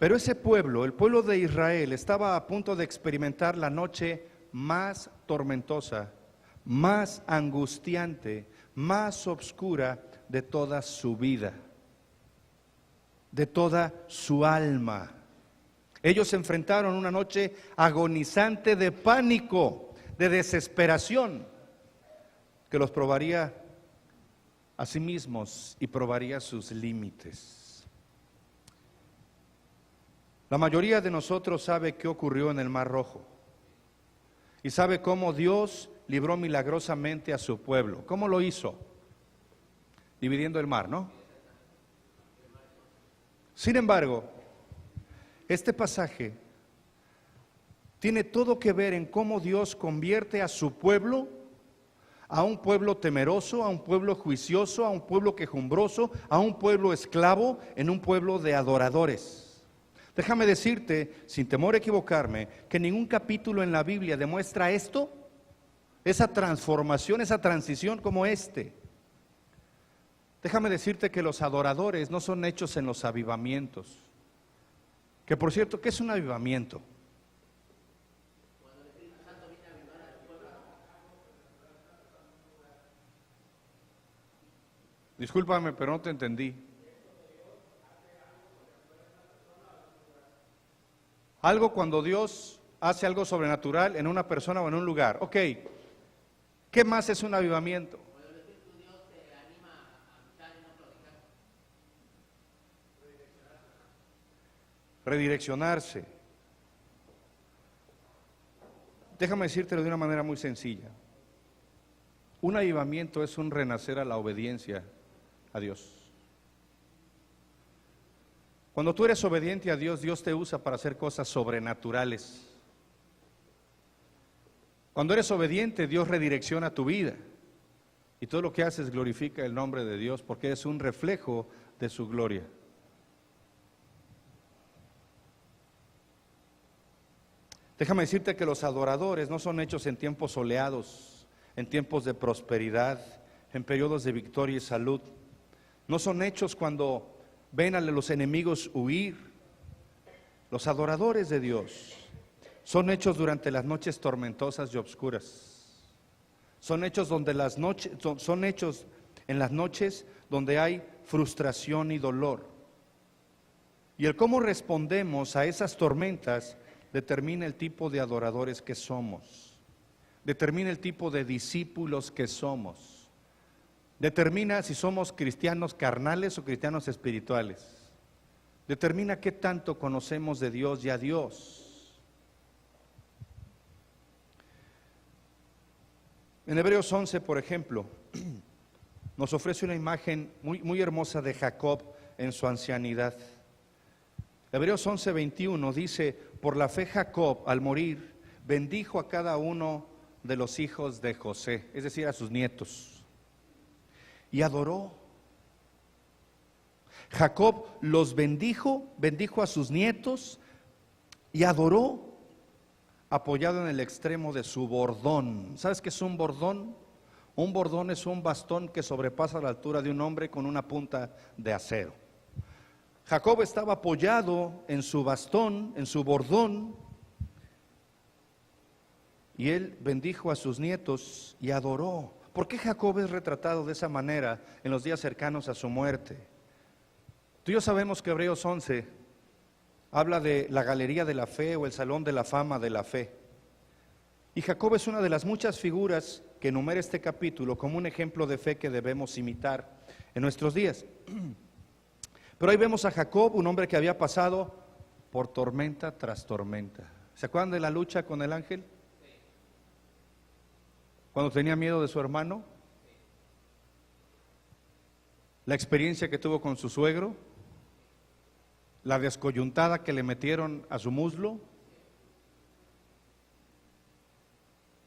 Speaker 5: Pero ese pueblo, el pueblo de Israel, estaba a punto de experimentar la noche más tormentosa, más angustiante, más oscura de toda su vida, de toda su alma. Ellos se enfrentaron una noche agonizante de pánico, de desesperación, que los probaría a sí mismos y probaría sus límites. La mayoría de nosotros sabe qué ocurrió en el Mar Rojo y sabe cómo Dios libró milagrosamente a su pueblo. ¿Cómo lo hizo? Dividiendo el mar, ¿no? Sin embargo, este pasaje tiene todo que ver en cómo Dios convierte a su pueblo, a un pueblo temeroso, a un pueblo juicioso, a un pueblo quejumbroso, a un pueblo esclavo, en un pueblo de adoradores. Déjame decirte, sin temor a equivocarme, que ningún capítulo en la Biblia demuestra esto, esa transformación, esa transición como este. Déjame decirte que los adoradores no son hechos en los avivamientos. Que por cierto, ¿qué es un avivamiento? Discúlpame, pero no te entendí. Algo cuando Dios hace algo sobrenatural en una persona o en un lugar. Ok, ¿qué más es un avivamiento? Redireccionarse. Déjame decírtelo de una manera muy sencilla. Un avivamiento es un renacer a la obediencia a Dios. Cuando tú eres obediente a Dios, Dios te usa para hacer cosas sobrenaturales. Cuando eres obediente, Dios redirecciona tu vida. Y todo lo que haces glorifica el nombre de Dios porque es un reflejo de su gloria. Déjame decirte que los adoradores no son hechos en tiempos soleados, en tiempos de prosperidad, en periodos de victoria y salud. No son hechos cuando ven a los enemigos huir. Los adoradores de Dios son hechos durante las noches tormentosas y obscuras. Son hechos son hechos en las noches donde hay frustración y dolor. Y el cómo respondemos a esas tormentas determina el tipo de adoradores que somos, determina el tipo de discípulos que somos, determina si somos cristianos carnales o cristianos espirituales, determina qué tanto conocemos de Dios y a Dios. En Hebreos 11, por ejemplo, nos ofrece una imagen muy hermosa de Jacob en su ancianidad. Hebreos 11, 21 dice: por la fe Jacob, al morir, bendijo a cada uno de los hijos de José, es decir, a sus nietos, y adoró. Jacob los bendijo a sus nietos y adoró, apoyado en el extremo de su bordón. ¿Sabes qué es un bordón? Un bordón es un bastón que sobrepasa la altura de un hombre con una punta de acero. Jacob estaba apoyado en su bastón, en su bordón, y él bendijo a sus nietos y adoró. ¿Por qué Jacob es retratado de esa manera en los días cercanos a su muerte? Tú y yo sabemos que Hebreos 11 habla de la galería de la fe o el salón de la fama de la fe. Y Jacob es una de las muchas figuras que enumera este capítulo como un ejemplo de fe que debemos imitar en nuestros días. Pero ahí vemos a Jacob, un hombre que había pasado por tormenta tras tormenta. ¿Se acuerdan de la lucha con el ángel? Cuando tenía miedo de su hermano. La experiencia que tuvo con su suegro. La descoyuntada que le metieron a su muslo.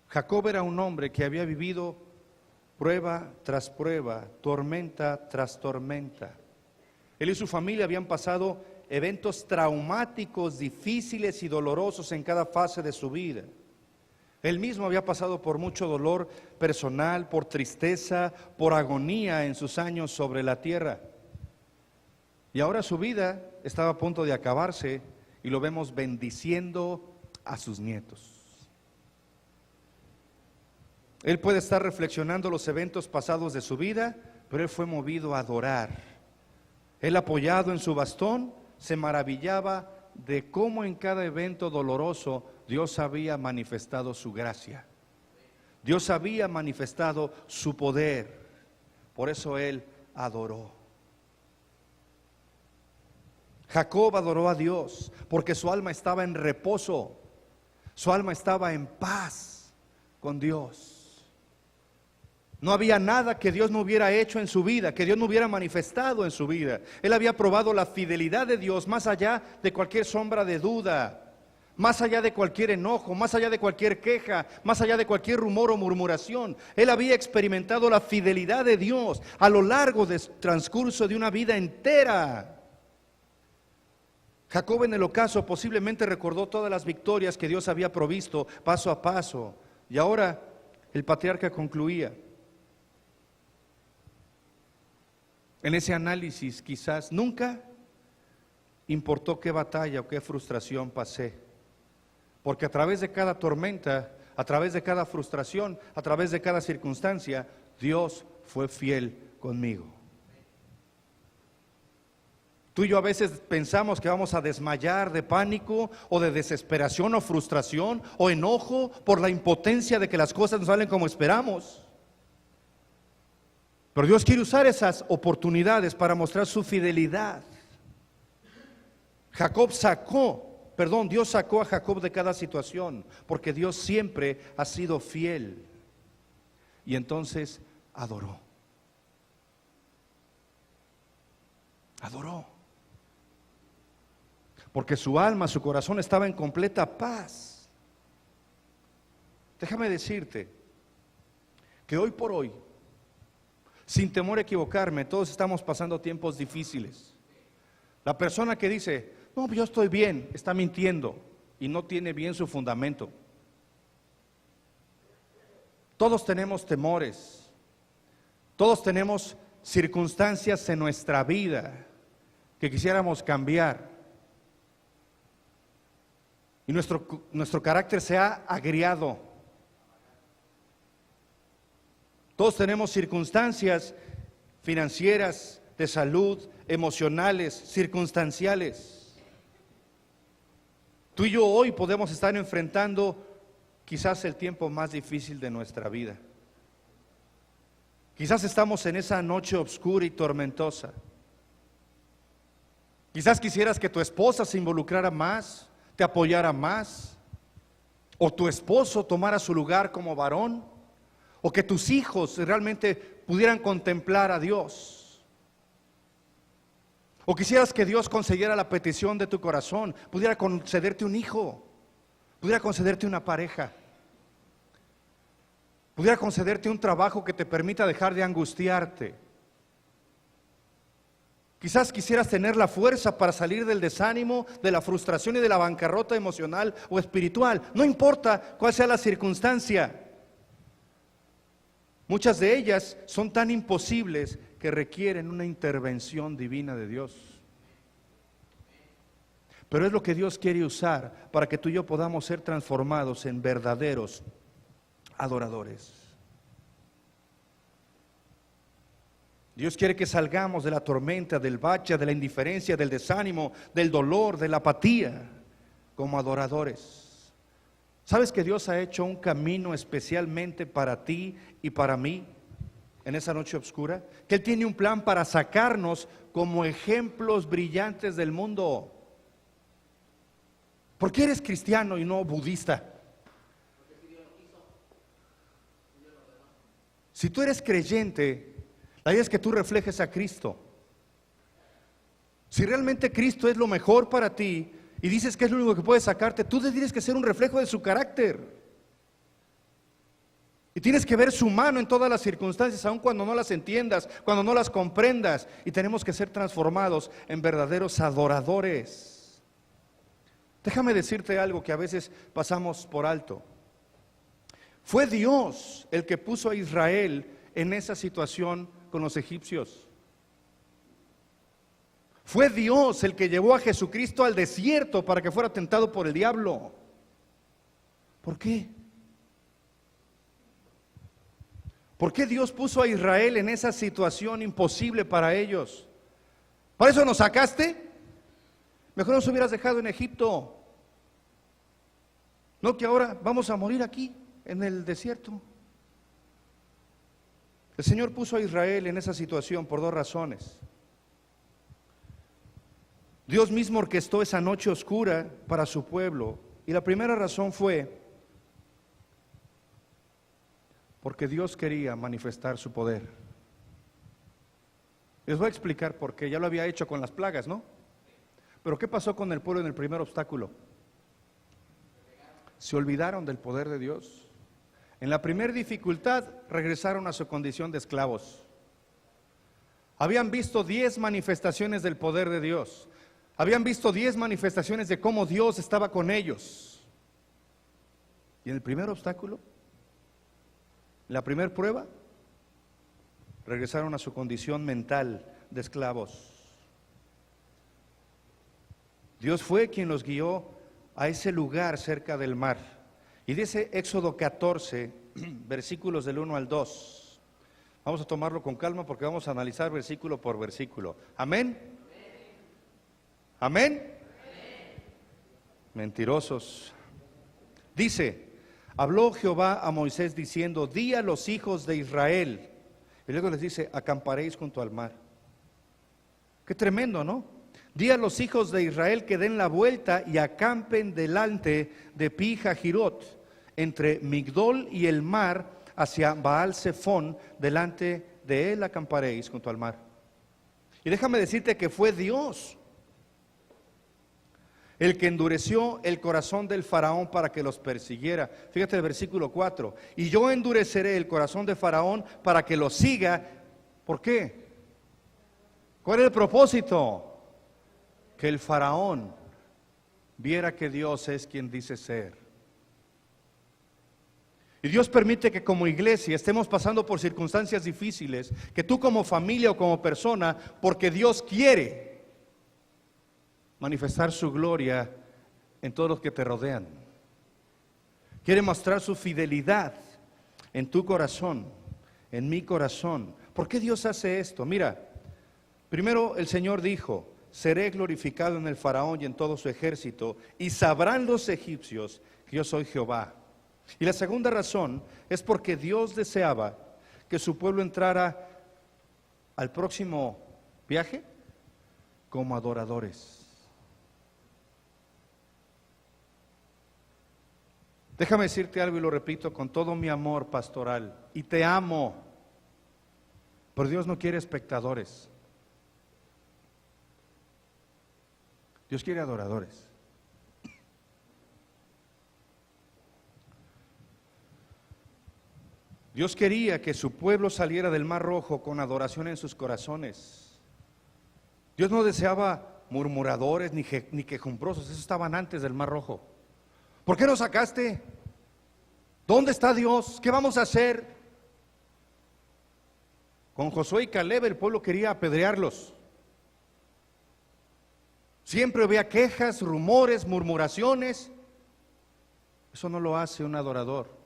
Speaker 5: Jacob era un hombre que había vivido prueba tras prueba, tormenta tras tormenta. Él y su familia habían pasado eventos traumáticos, difíciles y dolorosos en cada fase de su vida. Él mismo había pasado por mucho dolor personal, por tristeza, por agonía en sus años sobre la tierra. Y ahora su vida estaba a punto de acabarse y lo vemos bendiciendo a sus nietos. Él puede estar reflexionando los eventos pasados de su vida, pero él fue movido a adorar. Él, apoyado en su bastón, se maravillaba de cómo en cada evento doloroso Dios había manifestado su gracia. Dios había manifestado su poder. Por eso él adoró. Jacob adoró a Dios porque su alma estaba en reposo. Su alma estaba en paz con Dios. No había nada que Dios no hubiera hecho en su vida, que Dios no hubiera manifestado en su vida. Él había probado la fidelidad de Dios más allá de cualquier sombra de duda, más allá de cualquier enojo, más allá de cualquier queja, más allá de cualquier rumor o murmuración. Él había experimentado la fidelidad de Dios a lo largo del transcurso de una vida entera. Jacob en el ocaso posiblemente recordó todas las victorias que Dios había provisto paso a paso. Y ahora el patriarca concluía. En ese análisis quizás nunca importó qué batalla o qué frustración pasé, porque a través de cada tormenta, a través de cada frustración, a través de cada circunstancia, Dios fue fiel conmigo. Tú y yo a veces pensamos que vamos a desmayar de pánico o de desesperación o frustración o enojo por la impotencia de que las cosas no salen como esperamos. Pero Dios quiere usar esas oportunidades para mostrar su fidelidad. Dios sacó a Jacob de cada situación, porque Dios siempre ha sido fiel. Y entonces adoró. Adoró. Porque su alma, su corazón estaba en completa paz. Déjame decirte que hoy por hoy, sin temor a equivocarme, todos estamos pasando tiempos difíciles. La persona que dice, no, yo estoy bien, está mintiendo y no tiene bien su fundamento. Todos tenemos temores, todos tenemos circunstancias en nuestra vida que quisiéramos cambiar. Y nuestro carácter se ha agriado. Todos tenemos circunstancias financieras, de salud, emocionales, circunstanciales. Tú y yo hoy podemos estar enfrentando quizás el tiempo más difícil de nuestra vida. Quizás estamos en esa noche oscura y tormentosa. Quizás quisieras que tu esposa se involucrara más, te apoyara más, o tu esposo tomara su lugar como varón, o que tus hijos realmente pudieran contemplar a Dios, o quisieras que Dios concediera la petición de tu corazón, pudiera concederte un hijo, pudiera concederte una pareja, pudiera concederte un trabajo que te permita dejar de angustiarte. Quizás quisieras tener la fuerza para salir del desánimo, de la frustración y de la bancarrota emocional o espiritual. No importa cuál sea la circunstancia. Muchas de ellas son tan imposibles que requieren una intervención divina de Dios. Pero es lo que Dios quiere usar para que tú y yo podamos ser transformados en verdaderos adoradores. Dios quiere que salgamos de la tormenta, del bache, de la indiferencia, del desánimo, del dolor, de la apatía, como adoradores. ¿Sabes que Dios ha hecho un camino especialmente para ti y para mí en esa noche oscura? Que Él tiene un plan para sacarnos como ejemplos brillantes del mundo. ¿Por qué eres cristiano y no budista? Si tú eres creyente, la idea es que tú reflejes a Cristo. Si realmente Cristo es lo mejor para ti y dices que es lo único que puede sacarte, tú tienes que ser un reflejo de su carácter. Y tienes que ver su mano en todas las circunstancias, aun cuando no las entiendas, cuando no las comprendas. Y tenemos que ser transformados en verdaderos adoradores. Déjame decirte algo que a veces pasamos por alto. Fue Dios el que puso a Israel en esa situación con los egipcios. Fue Dios el que llevó a Jesucristo al desierto para que fuera tentado por el diablo. ¿Por qué? ¿Por qué Dios puso a Israel en esa situación imposible para ellos? ¿Para eso nos sacaste? Mejor nos hubieras dejado en Egipto. No que ahora vamos a morir aquí, en el desierto. El Señor puso a Israel en esa situación por dos razones. Dios mismo orquestó esa noche oscura para su pueblo. Y la primera razón fue porque Dios quería manifestar su poder. Les voy a explicar por qué. Ya lo había hecho con las plagas, ¿no? Pero ¿qué pasó con el pueblo en el primer obstáculo? Se olvidaron del poder de Dios. En la primera dificultad regresaron a su condición de esclavos. Habían visto 10 manifestaciones del poder de Dios. Habían visto 10 manifestaciones de cómo Dios estaba con ellos. Y en el primer obstáculo, en la primera prueba, regresaron a su condición mental de esclavos. Dios fue quien los guió a ese lugar cerca del mar. Y dice Éxodo 14, versículos del 1 al 2. Vamos a tomarlo con calma porque vamos a analizar versículo por versículo. ¿Amén? ¿Amén? Mentirosos. Dice, habló Jehová a Moisés diciendo, di a los hijos de Israel. Y luego les dice, acamparéis junto al mar. Qué tremendo, ¿no? Di a los hijos de Israel que den la vuelta y acampen delante de Pi-Hahirot, entre Migdol y el mar, hacia Baal-Zephón, delante de él acamparéis junto al mar. Y déjame decirte que fue Dios el que endureció el corazón del faraón para que los persiguiera. Fíjate el versículo 4. Y yo endureceré el corazón de faraón para que los siga. ¿Por qué? ¿Cuál es el propósito? Que el faraón viera que Dios es quien dice ser. Y Dios permite que como iglesia estemos pasando por circunstancias difíciles, que tú como familia o como persona, porque Dios quiere manifestar su gloria en todos los que te rodean. Quiere mostrar su fidelidad en tu corazón, en mi corazón. ¿Por qué Dios hace esto? Mira, primero el Señor dijo, seré glorificado en el faraón y en todo su ejército, y sabrán los egipcios que yo soy Jehová. Y la segunda razón es porque Dios deseaba que su pueblo entrara al próximo viaje como adoradores. Déjame decirte algo y lo repito con todo mi amor pastoral, y te amo, pero Dios no quiere espectadores. Dios quiere adoradores. Dios quería que su pueblo saliera del Mar Rojo con adoración en sus corazones. Dios no deseaba murmuradores ni quejumbrosos, esos estaban antes del Mar Rojo. ¿Por qué nos sacaste? ¿Dónde está Dios? ¿Qué vamos a hacer? Con Josué y Caleb el pueblo quería apedrearlos. Siempre había quejas, rumores, murmuraciones. Eso no lo hace un adorador.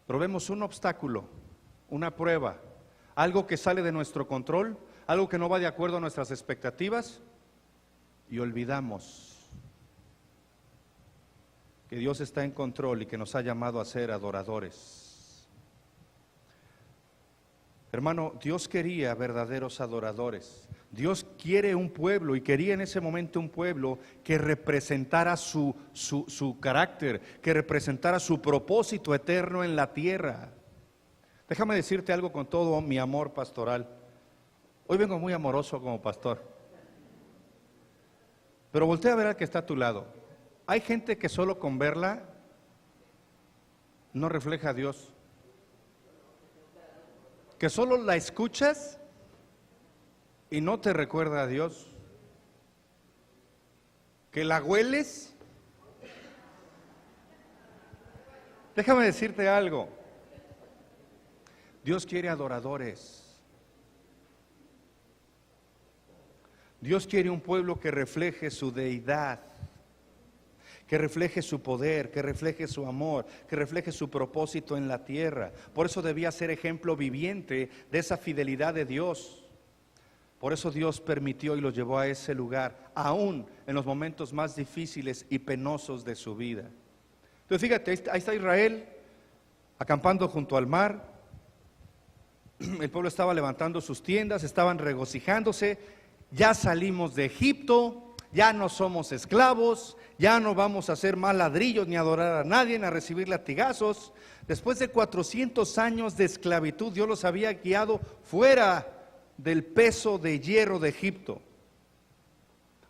Speaker 5: Pero vemos un obstáculo, una prueba, algo que sale de nuestro control, algo que no va de acuerdo a nuestras expectativas, y olvidamos que Dios está en control y que nos ha llamado a ser adoradores. Hermano, Dios quería verdaderos adoradores. Dios quiere un pueblo y quería en ese momento un pueblo que representara su carácter, que representara su propósito eterno en la tierra. Déjame decirte algo con todo mi amor pastoral. Hoy vengo muy amoroso como pastor. Pero voltea a ver al que está a tu lado. Hay gente que solo con verla no refleja a Dios. Que solo la escuchas y no te recuerda a Dios. Que la hueles Déjame decirte algo. Dios quiere adoradores. Dios quiere un pueblo que refleje su deidad, que refleje su poder, que refleje su amor, que refleje su propósito en la tierra. Por eso debía ser ejemplo viviente de esa fidelidad de Dios. Por eso Dios permitió y los llevó a ese lugar, aún en los momentos más difíciles y penosos de su vida. Entonces fíjate, ahí está Israel acampando junto al mar. El pueblo estaba levantando sus tiendas, estaban regocijándose. Ya salimos de Egipto, ya no somos esclavos, ya no vamos a hacer más ladrillos ni adorar a nadie, ni a recibir latigazos. Después de 400 años de esclavitud, Dios los había guiado fuera del peso de hierro de Egipto.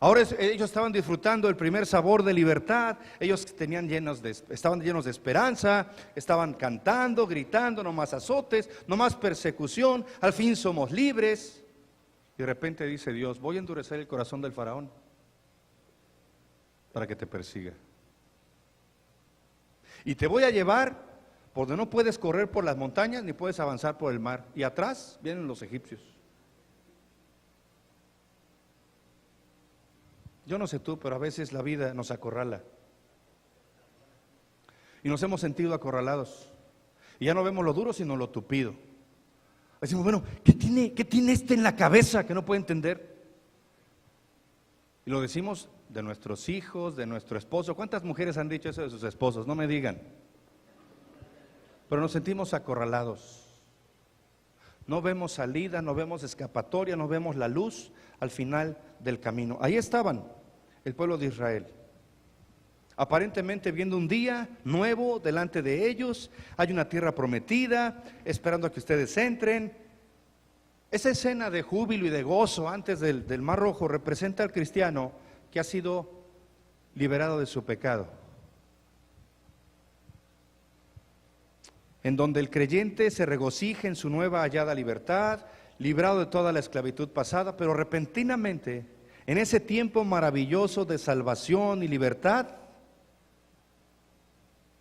Speaker 5: Ahora ellos estaban disfrutando el primer sabor de libertad. Ellos estaban llenos de esperanza, estaban cantando, gritando, no más azotes, no más persecución, al fin somos libres. Y de repente dice Dios, voy a endurecer el corazón del faraón para que te persiga. Y te voy a llevar por donde no puedes correr por las montañas ni puedes avanzar por el mar. Y atrás vienen los egipcios. Yo no sé tú, pero a veces la vida nos acorrala. Y nos hemos sentido acorralados. Y ya no vemos lo duro, sino lo tupido. Decimos, bueno, ¿qué tiene este en la cabeza que no puede entender? Y lo decimos de nuestros hijos, de nuestro esposo. ¿Cuántas mujeres han dicho eso de sus esposos? No me digan. Pero nos sentimos acorralados. No vemos salida, no vemos escapatoria, no vemos la luz al final del camino. Ahí estaban el pueblo de Israel, aparentemente viendo un día nuevo delante de ellos. Hay una tierra prometida, esperando a que ustedes entren. Esa escena de júbilo y de gozo antes del Mar Rojo representa al cristiano que ha sido liberado de su pecado, en donde el creyente se regocija en su nueva hallada libertad, librado de toda la esclavitud pasada, pero repentinamente, en ese tiempo maravilloso de salvación y libertad,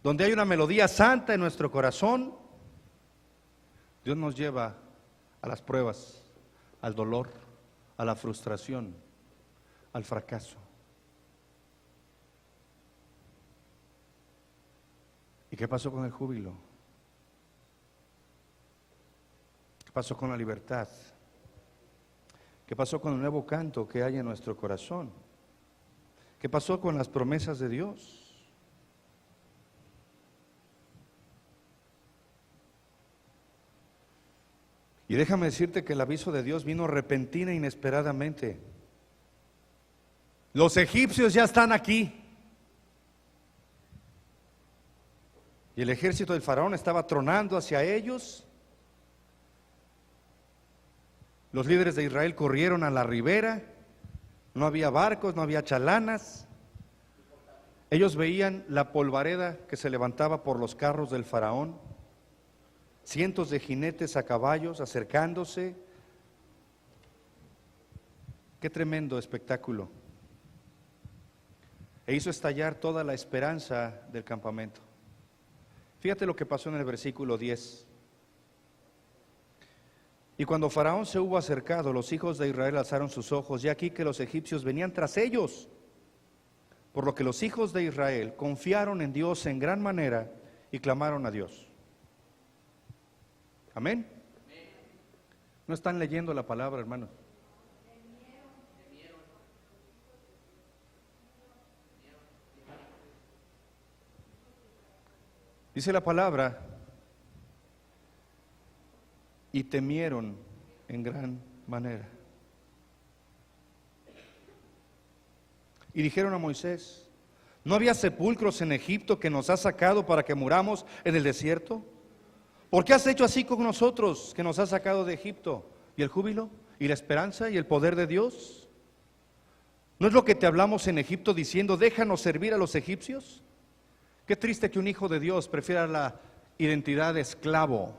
Speaker 5: donde hay una melodía santa en nuestro corazón, Dios nos lleva a las pruebas, al dolor, a la frustración, al fracaso. ¿Y qué pasó con el júbilo? ¿Qué pasó con la libertad? ¿Qué pasó con el nuevo canto que hay en nuestro corazón? ¿Qué pasó con las promesas de Dios? Y déjame decirte que el aviso de Dios vino repentina e inesperadamente. Los egipcios ya están aquí. Y el ejército del faraón estaba tronando hacia ellos. Los líderes de Israel corrieron a la ribera. No había barcos, no había chalanas. Ellos veían la polvareda que se levantaba por los carros del faraón. Cientos de jinetes a caballos acercándose. Qué tremendo espectáculo. E hizo estallar toda la esperanza del campamento. Fíjate lo que pasó en el versículo 10. Y cuando Faraón se hubo acercado, los hijos de Israel alzaron sus ojos, y aquí que los egipcios venían tras ellos. Por lo que los hijos de Israel confiaron en Dios en gran manera y clamaron a Dios. Amén. ¿No están leyendo la palabra, hermanos? Dice la palabra, y temieron en gran manera. Y dijeron a Moisés, ¿no había sepulcros en Egipto que nos has sacado para que muramos en el desierto? ¿Por qué has hecho así con nosotros que nos has sacado de Egipto? ¿Y el júbilo? ¿Y la esperanza? ¿Y el poder de Dios? ¿No es lo que te hablamos en Egipto diciendo, déjanos servir a los egipcios? Qué triste que un hijo de Dios prefiera la identidad de esclavo,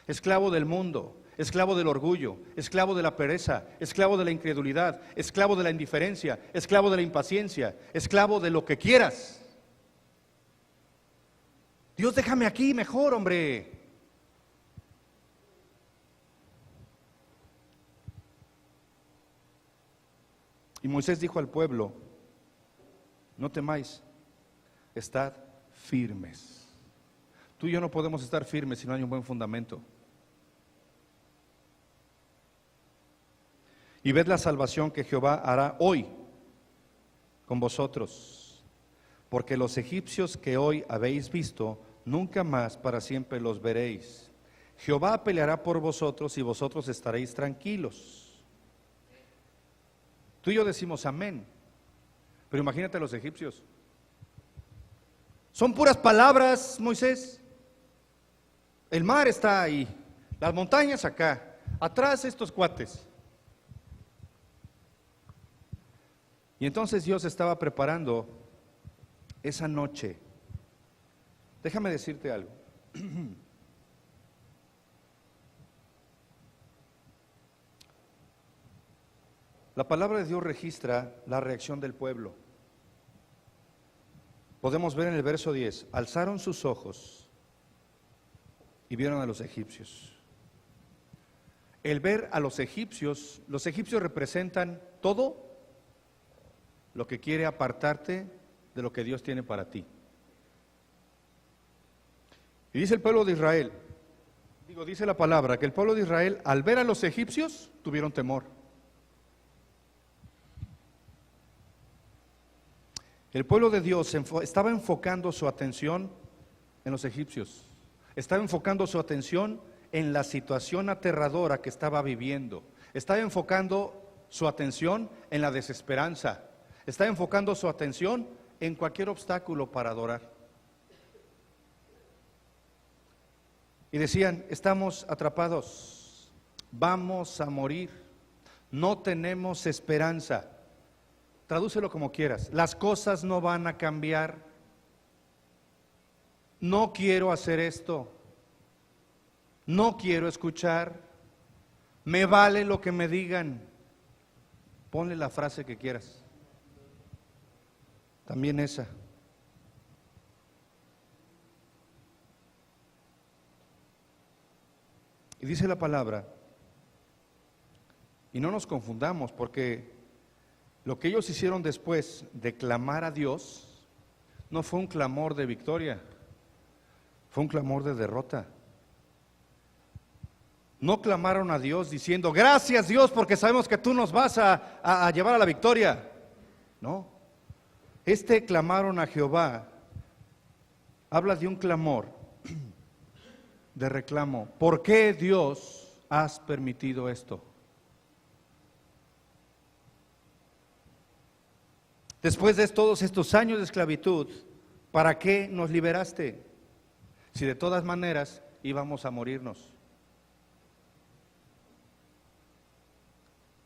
Speaker 5: esclavo del mundo, esclavo del orgullo, esclavo de la pereza, esclavo de la incredulidad, esclavo de la indiferencia, esclavo de la impaciencia, esclavo de lo que quieras. Dios, déjame aquí mejor, hombre. Y Moisés dijo al pueblo, no temáis, estad firmes. Tú y yo no podemos estar firmes si no hay un buen fundamento. Y ved la salvación que Jehová hará hoy con vosotros, porque los egipcios que hoy habéis visto, nunca más para siempre los veréis. Jehová peleará por vosotros y vosotros estaréis tranquilos. Tú y yo decimos amén, pero imagínate los egipcios. Son puras palabras, Moisés. El mar está ahí, las montañas acá, atrás estos cuates. Y entonces Dios estaba preparando esa noche. Déjame decirte algo. La palabra de Dios registra la reacción del pueblo. Podemos ver en el verso 10, alzaron sus ojos y vieron a los egipcios. El ver a los egipcios representan todo lo que quiere apartarte de lo que Dios tiene para ti. Y dice el pueblo de Israel, dice la palabra, que el pueblo de Israel al ver a los egipcios tuvieron temor. El pueblo de Dios estaba enfocando su atención en los egipcios, estaba enfocando su atención en la situación aterradora que estaba viviendo, estaba enfocando su atención en la desesperanza, estaba enfocando su atención en cualquier obstáculo para adorar. Y decían, estamos atrapados, vamos a morir, no tenemos esperanza. Tradúcelo como quieras, las cosas no van a cambiar, no quiero hacer esto, no quiero escuchar, me vale lo que me digan. Ponle la frase que quieras, también esa. Y dice la palabra, y no nos confundamos, porque lo que ellos hicieron después de clamar a Dios no fue un clamor de victoria, fue un clamor de derrota. No clamaron a Dios diciendo, gracias Dios porque sabemos que tú nos vas a llevar a la victoria. No, clamaron a Jehová habla de un clamor de reclamo. ¿Por qué Dios has permitido esto? Después de todos estos años de esclavitud, ¿para qué nos liberaste? Si de todas maneras íbamos a morirnos.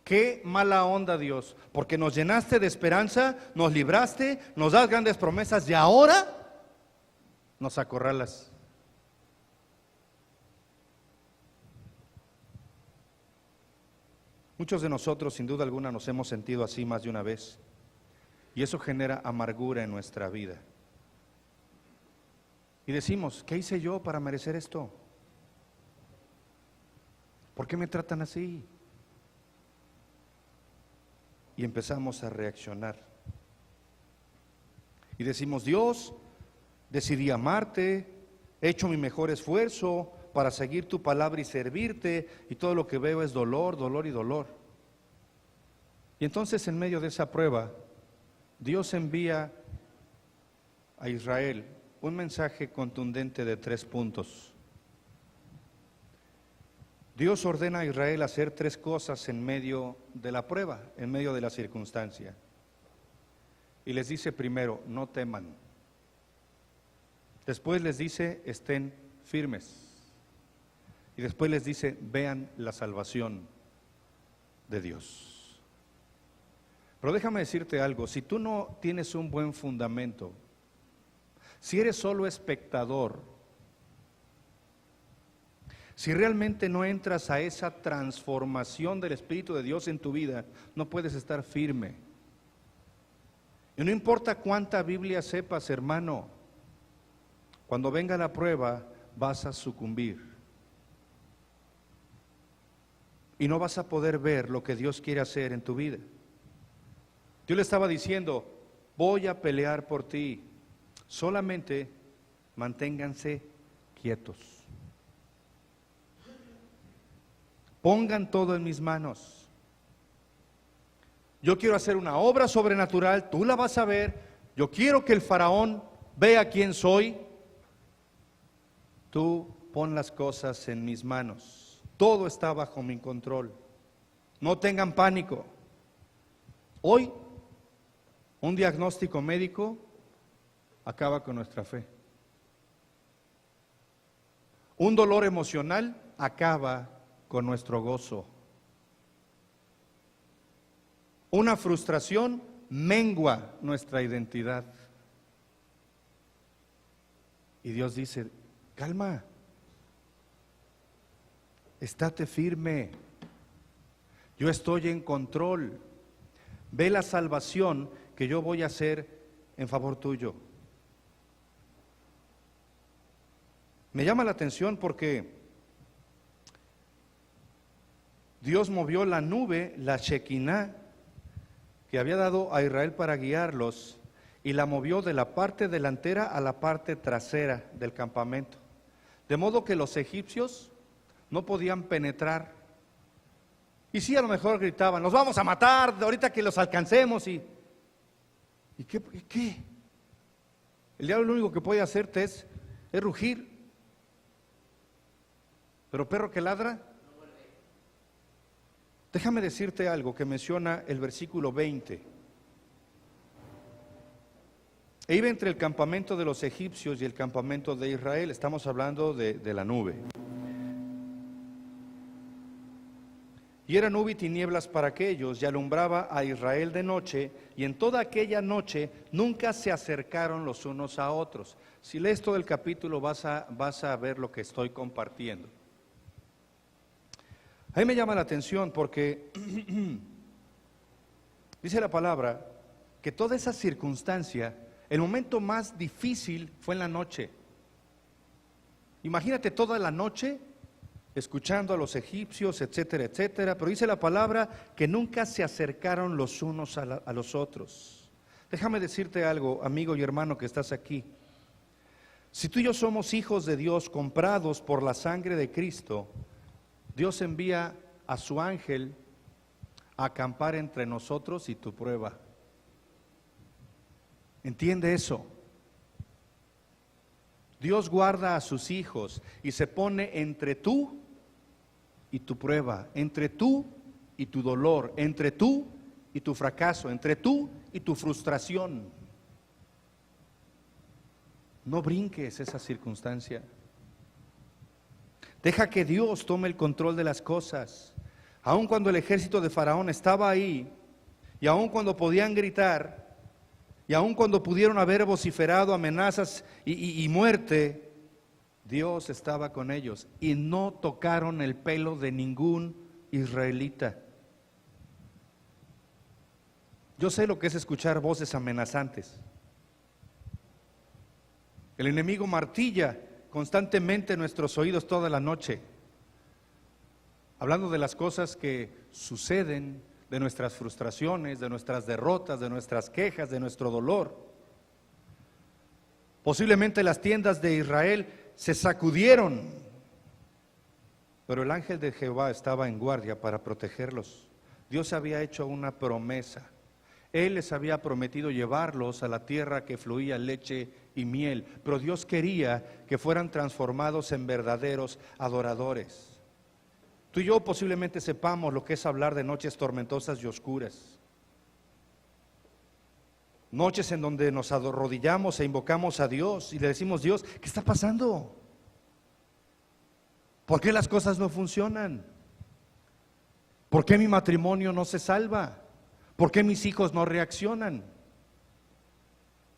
Speaker 5: Qué mala onda, Dios, porque nos llenaste de esperanza, nos libraste, nos das grandes promesas y ahora nos acorralas. Muchos de nosotros, sin duda alguna, nos hemos sentido así más de una vez. Y eso genera amargura en nuestra vida. Y decimos, ¿qué hice yo para merecer esto? ¿Por qué me tratan así? Y empezamos a reaccionar. Y decimos, Dios, decidí amarte, he hecho mi mejor esfuerzo para seguir tu palabra y servirte, y todo lo que veo es dolor, dolor y dolor. Y entonces en medio de esa prueba, Dios envía a Israel un mensaje contundente de 3 puntos. Dios ordena a Israel hacer 3 cosas en medio de la prueba, en medio de la circunstancia. Y les dice primero, no teman. Después les dice, estén firmes. Y después les dice, vean la salvación de Dios. Pero déjame decirte algo, si tú no tienes un buen fundamento, si eres solo espectador, si realmente no entras a esa transformación del Espíritu de Dios en tu vida, no puedes estar firme. Y no importa cuánta Biblia sepas, hermano, Cuando venga la prueba, vas a sucumbir. Y no vas a poder ver lo que Dios quiere hacer en tu vida. Dios le estaba diciendo, voy a pelear por ti. Solamente manténganse quietos. Pongan todo en mis manos. Yo quiero hacer una obra sobrenatural, tú la vas a ver. Yo quiero que el faraón vea quién soy. Tú pon las cosas en mis manos. Todo está bajo mi control. No tengan pánico. Hoy, un diagnóstico médico acaba con nuestra fe. Un dolor emocional acaba con nuestro gozo. Una frustración mengua nuestra identidad. Y Dios dice, calma, estate firme, yo estoy en control, ve la salvación que yo voy a hacer en favor tuyo. Me llama la atención porque Dios movió la nube, la Shekinah, que había dado a Israel para guiarlos, y la movió de la parte delantera a la parte trasera del campamento. De modo que los egipcios no podían penetrar. Y sí, a lo mejor gritaban, nos vamos a matar, ahorita que los alcancemos. ¿Y qué? El diablo lo único que puede hacerte es rugir. Pero perro que ladra. Déjame decirte algo que menciona el versículo 20. E iba entre el campamento de los egipcios y el campamento de Israel. Estamos hablando de la nube. Y era nube y tinieblas para aquellos, y alumbraba a Israel de noche, y en toda aquella noche nunca se acercaron los unos a otros. Si lees todo el capítulo vas a ver lo que estoy compartiendo. A mí me llama la atención porque dice la palabra que toda esa circunstancia, el momento más difícil fue en la noche. Imagínate toda la noche escuchando a los egipcios, etcétera, etcétera, pero dice la palabra que nunca se acercaron los unos a los otros. Déjame decirte algo, amigo y hermano que estás aquí. Si tú y yo somos hijos de Dios, comprados por la sangre de Cristo, Dios envía a su ángel a acampar entre nosotros y tu prueba. ¿Entiende eso? Dios guarda a sus hijos y se pone entre tú y tu prueba, entre tú y tu dolor, entre tú y tu fracaso, entre tú y tu frustración. No brinques esa circunstancia. Deja que Dios tome el control de las cosas. Aun cuando el ejército de Faraón estaba ahí, y aun cuando podían gritar, y aun cuando pudieron haber vociferado amenazas y muerte, Dios estaba con ellos y no tocaron el pelo de ningún israelita. Yo sé lo que es escuchar voces amenazantes. El enemigo martilla constantemente en nuestros oídos toda la noche, hablando de las cosas que suceden, de nuestras frustraciones, de nuestras derrotas, de nuestras quejas, de nuestro dolor. Posiblemente las tiendas de Israel se sacudieron, pero el ángel de Jehová estaba en guardia para protegerlos. Dios había hecho una promesa. Él les había prometido llevarlos a la tierra que fluía leche y miel, pero Dios quería que fueran transformados en verdaderos adoradores. Tú y yo posiblemente sepamos lo que es hablar de noches tormentosas y oscuras. Noches en donde nos arrodillamos e invocamos a Dios y le decimos, Dios, ¿qué está pasando? ¿Por qué las cosas no funcionan? ¿Por qué mi matrimonio no se salva? ¿Por qué mis hijos no reaccionan?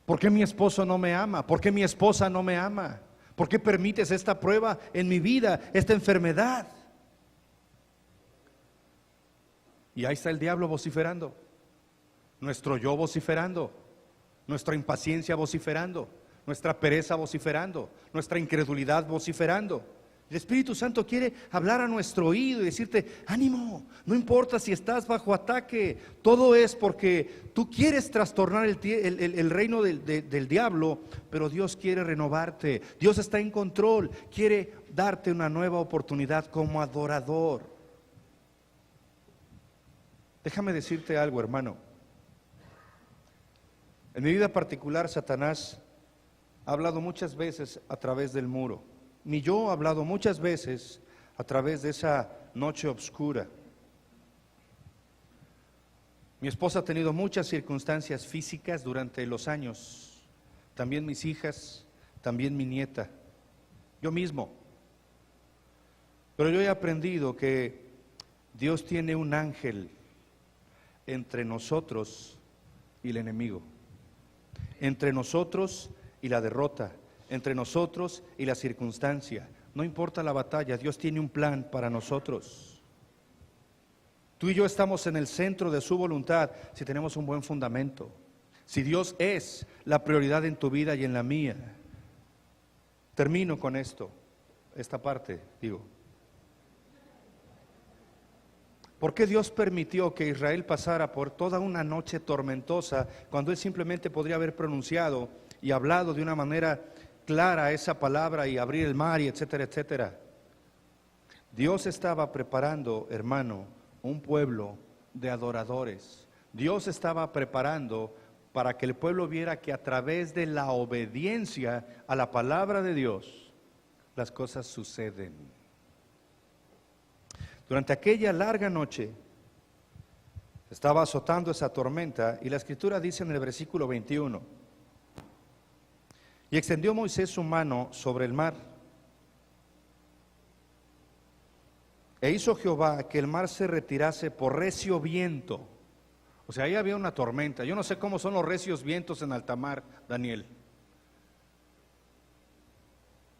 Speaker 5: ¿Por qué mi esposo no me ama? ¿Por qué mi esposa no me ama? ¿Por qué permites esta prueba en mi vida, esta enfermedad? Y ahí está el diablo vociferando, nuestro yo vociferando, nuestra impaciencia vociferando, nuestra pereza vociferando, nuestra incredulidad vociferando. El Espíritu Santo quiere hablar a nuestro oído y decirte, ánimo, no importa si estás bajo ataque, todo es porque tú quieres trastornar el reino del diablo, pero Dios quiere renovarte, Dios está en control, quiere darte una nueva oportunidad como adorador. Déjame decirte algo, hermano. En mi vida particular, Satanás ha hablado muchas veces a través del muro. Mi yo ha hablado muchas veces a través de esa noche oscura. Mi esposa ha tenido muchas circunstancias físicas durante los años, también mis hijas, también mi nieta, yo mismo. Pero yo he aprendido que Dios tiene un ángel entre nosotros y el enemigo, entre nosotros y la derrota, entre nosotros y la circunstancia. No importa la batalla, Dios tiene un plan para nosotros. Tú y yo estamos en el centro de su voluntad si tenemos un buen fundamento. Si Dios es la prioridad en tu vida y en la mía. Termino con esta parte, digo. ¿Por qué Dios permitió que Israel pasara por toda una noche tormentosa cuando Él simplemente podría haber pronunciado y hablado de una manera clara esa palabra y abrir el mar y etcétera, etcétera? Dios estaba preparando, hermano, un pueblo de adoradores. Dios estaba preparando para que el pueblo viera que a través de la obediencia a la palabra de Dios, las cosas suceden. Durante aquella larga noche estaba azotando esa tormenta y la Escritura dice en el versículo 21: y extendió Moisés su mano sobre el mar, e hizo Jehová que el mar se retirase por recio viento. O sea, ahí había una tormenta. Yo no sé cómo son los recios vientos en alta mar, Daniel.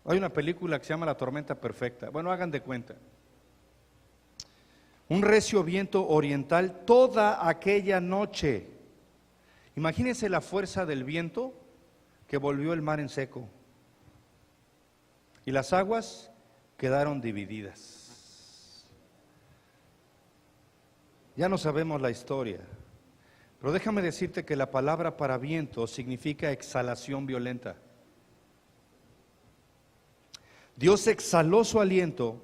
Speaker 5: Hay una película que se llama La Tormenta Perfecta. Bueno, hagan de cuenta. Un recio viento oriental toda aquella noche. Imagínense la fuerza del viento que volvió el mar en seco. Y las aguas quedaron divididas. Ya no sabemos la historia, pero déjame decirte que la palabra para viento significa exhalación violenta. Dios exhaló su aliento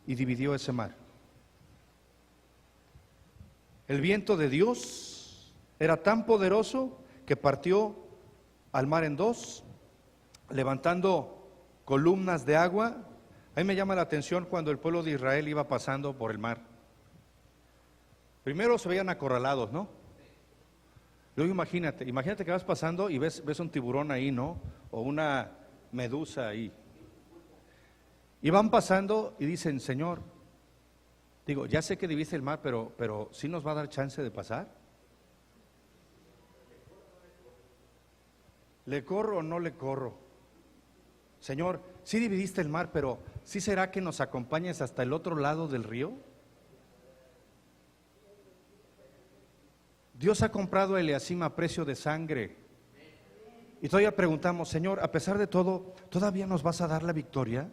Speaker 5: y dividió ese mar. El viento de Dios era tan poderoso que partió al mar en dos, levantando columnas de agua. A mí me llama la atención cuando el pueblo de Israel iba pasando por el mar. Primero se veían acorralados, ¿no? Luego imagínate que vas pasando y ves un tiburón ahí, ¿no? O una medusa ahí. Y van pasando y dicen, Señor, digo, ya sé que divide el mar, pero ¿sí nos va a dar chance de pasar? ¿Le corro o no le corro? Señor, sí dividiste el mar, pero ¿sí será que nos acompañes hasta el otro lado del río? Dios ha comprado a Eliacim a precio de sangre. Y todavía preguntamos, Señor, a pesar de todo, ¿todavía nos vas a dar la victoria?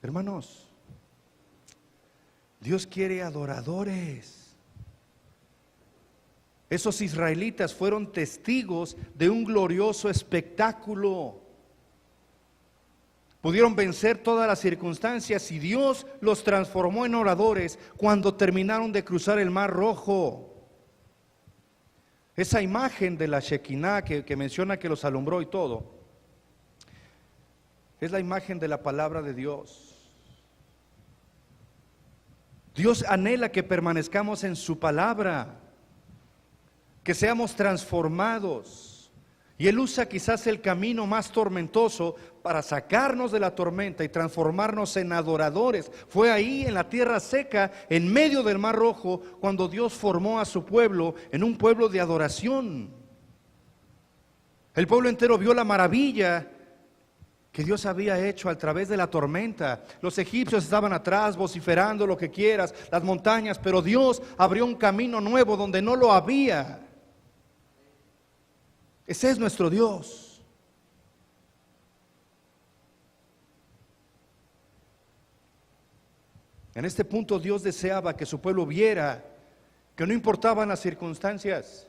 Speaker 5: Hermanos, Dios quiere adoradores. Esos israelitas fueron testigos de un glorioso espectáculo. Pudieron vencer todas las circunstancias y Dios los transformó en oradores cuando terminaron de cruzar el Mar Rojo. Esa imagen de la Shekinah que menciona que los alumbró y todo, es la imagen de la palabra de Dios. Dios anhela que permanezcamos en su palabra, que seamos transformados. Y Él usa quizás el camino más tormentoso para sacarnos de la tormenta y transformarnos en adoradores. Fue ahí en la tierra seca, en medio del Mar Rojo, cuando Dios formó a su pueblo en un pueblo de adoración. El pueblo entero vio la maravilla que Dios había hecho a través de la tormenta. Los egipcios estaban atrás vociferando lo que quieras, las montañas, pero Dios abrió un camino nuevo donde no lo había. Ese es nuestro Dios. En este punto Dios deseaba que su pueblo viera que no importaban las circunstancias,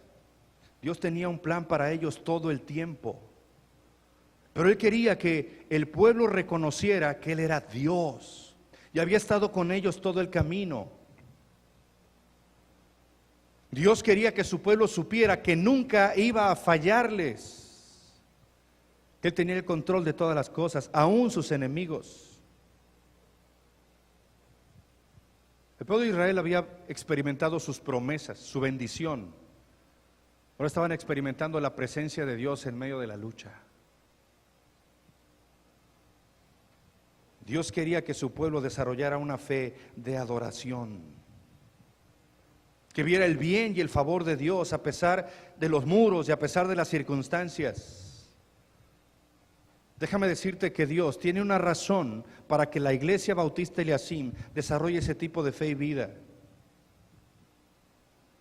Speaker 5: Dios tenía un plan para ellos todo el tiempo. Pero Él quería que el pueblo reconociera que Él era Dios y había estado con ellos todo el camino. Dios quería que su pueblo supiera que nunca iba a fallarles, que Él tenía el control de todas las cosas, aún sus enemigos. El pueblo de Israel había experimentado sus promesas, su bendición. Ahora estaban experimentando la presencia de Dios en medio de la lucha. Dios quería que su pueblo desarrollara una fe de adoración, que viera el bien y el favor de Dios a pesar de los muros y a pesar de las circunstancias. Déjame decirte que Dios tiene una razón para que la Iglesia Bautista Eliasim desarrolle ese tipo de fe y vida.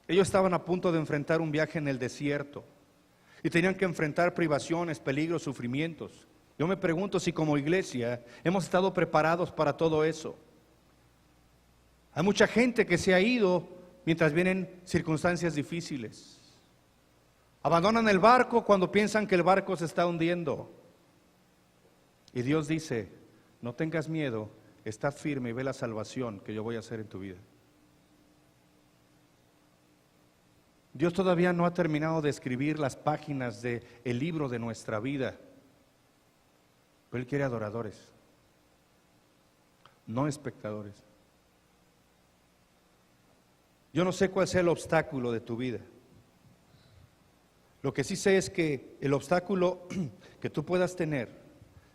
Speaker 5: Ellos estaban a punto de enfrentar un viaje en el desierto y tenían que enfrentar privaciones, peligros, sufrimientos. Yo me pregunto si como iglesia hemos estado preparados para todo eso. Hay mucha gente que se ha ido mientras vienen circunstancias difíciles. Abandonan el barco cuando piensan que el barco se está hundiendo. Y Dios dice, no tengas miedo, está firme y ve la salvación que yo voy a hacer en tu vida. Dios todavía no ha terminado de escribir las páginas del libro de nuestra vida. Pero Él quiere adoradores, no espectadores. Yo no sé cuál sea el obstáculo de tu vida. Lo que sí sé es que el obstáculo que tú puedas tener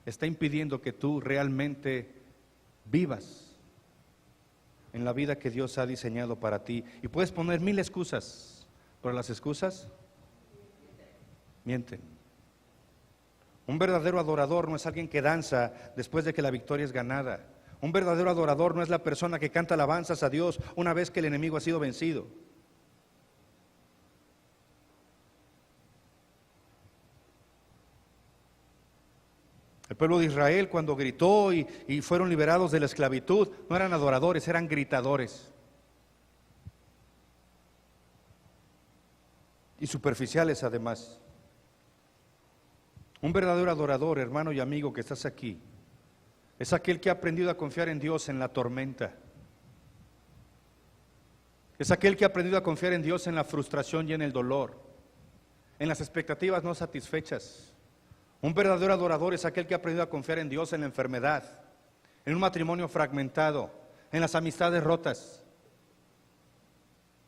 Speaker 5: está impidiendo que tú realmente vivas en la vida que Dios ha diseñado para ti. Y puedes poner 1000 excusas, pero las excusas mienten. Un verdadero adorador no es alguien que danza después de que la victoria es ganada. Un verdadero adorador no es la persona que canta alabanzas a Dios una vez que el enemigo ha sido vencido. El pueblo de Israel cuando gritó y fueron liberados de la esclavitud, no eran adoradores, eran gritadores. Y superficiales además. Un verdadero adorador, hermano y amigo que estás aquí, es aquel que ha aprendido a confiar en Dios en la tormenta. Es aquel que ha aprendido a confiar en Dios en la frustración y en el dolor, en las expectativas no satisfechas. Un verdadero adorador es aquel que ha aprendido a confiar en Dios en la enfermedad, en un matrimonio fragmentado, en las amistades rotas.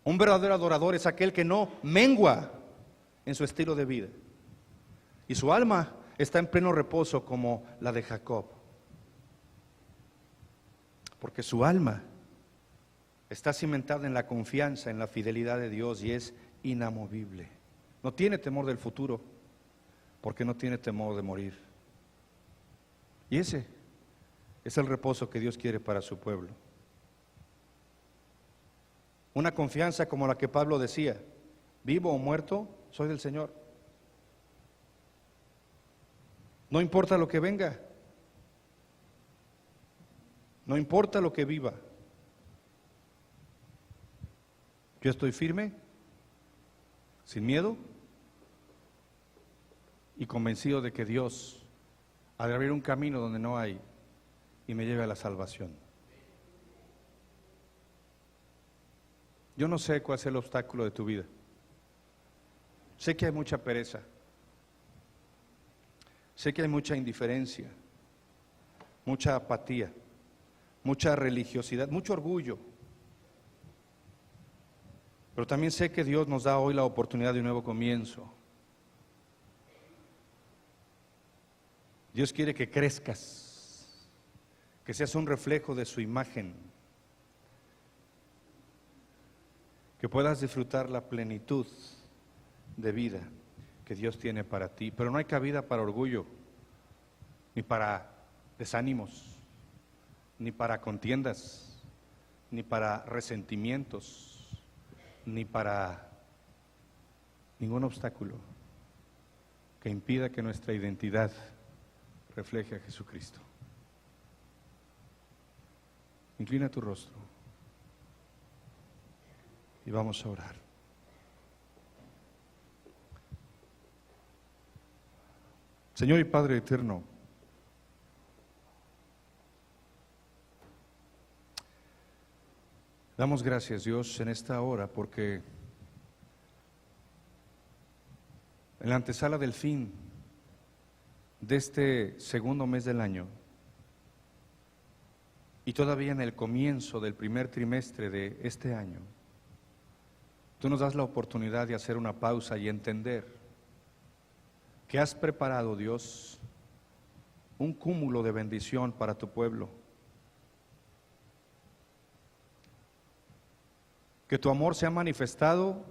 Speaker 5: Un verdadero adorador es aquel que no mengua en su estilo de vida. Y su alma está en pleno reposo como la de Jacob. Porque su alma está cimentada en la confianza, en la fidelidad de Dios y es inamovible. No tiene temor del futuro porque no tiene temor de morir. Y ese es el reposo que Dios quiere para su pueblo. Una confianza como la que Pablo decía, vivo o muerto, soy del Señor. No importa lo que venga, no importa lo que viva, yo estoy firme, sin miedo y convencido de que Dios ha de abrir un camino donde no hay y me lleve a la salvación. Yo no sé cuál es el obstáculo de tu vida. Sé que hay mucha pereza. Sé que hay mucha indiferencia, mucha apatía, mucha religiosidad, mucho orgullo. Pero también sé que Dios nos da hoy la oportunidad de un nuevo comienzo. Dios quiere que crezcas, que seas un reflejo de su imagen, que puedas disfrutar la plenitud de vida que Dios tiene para ti. Pero no hay cabida para orgullo, ni para desánimos, ni para contiendas, ni para resentimientos, ni para ningún obstáculo que impida que nuestra identidad refleje a Jesucristo. Inclina tu rostro y vamos a orar. Señor y Padre eterno, damos gracias, Dios, en esta hora porque en la antesala del fin de este segundo mes del año y todavía en el comienzo del primer trimestre de este año, tú nos das la oportunidad de hacer una pausa y entender que has preparado, Dios, un cúmulo de bendición para tu pueblo. Que tu amor se ha manifestado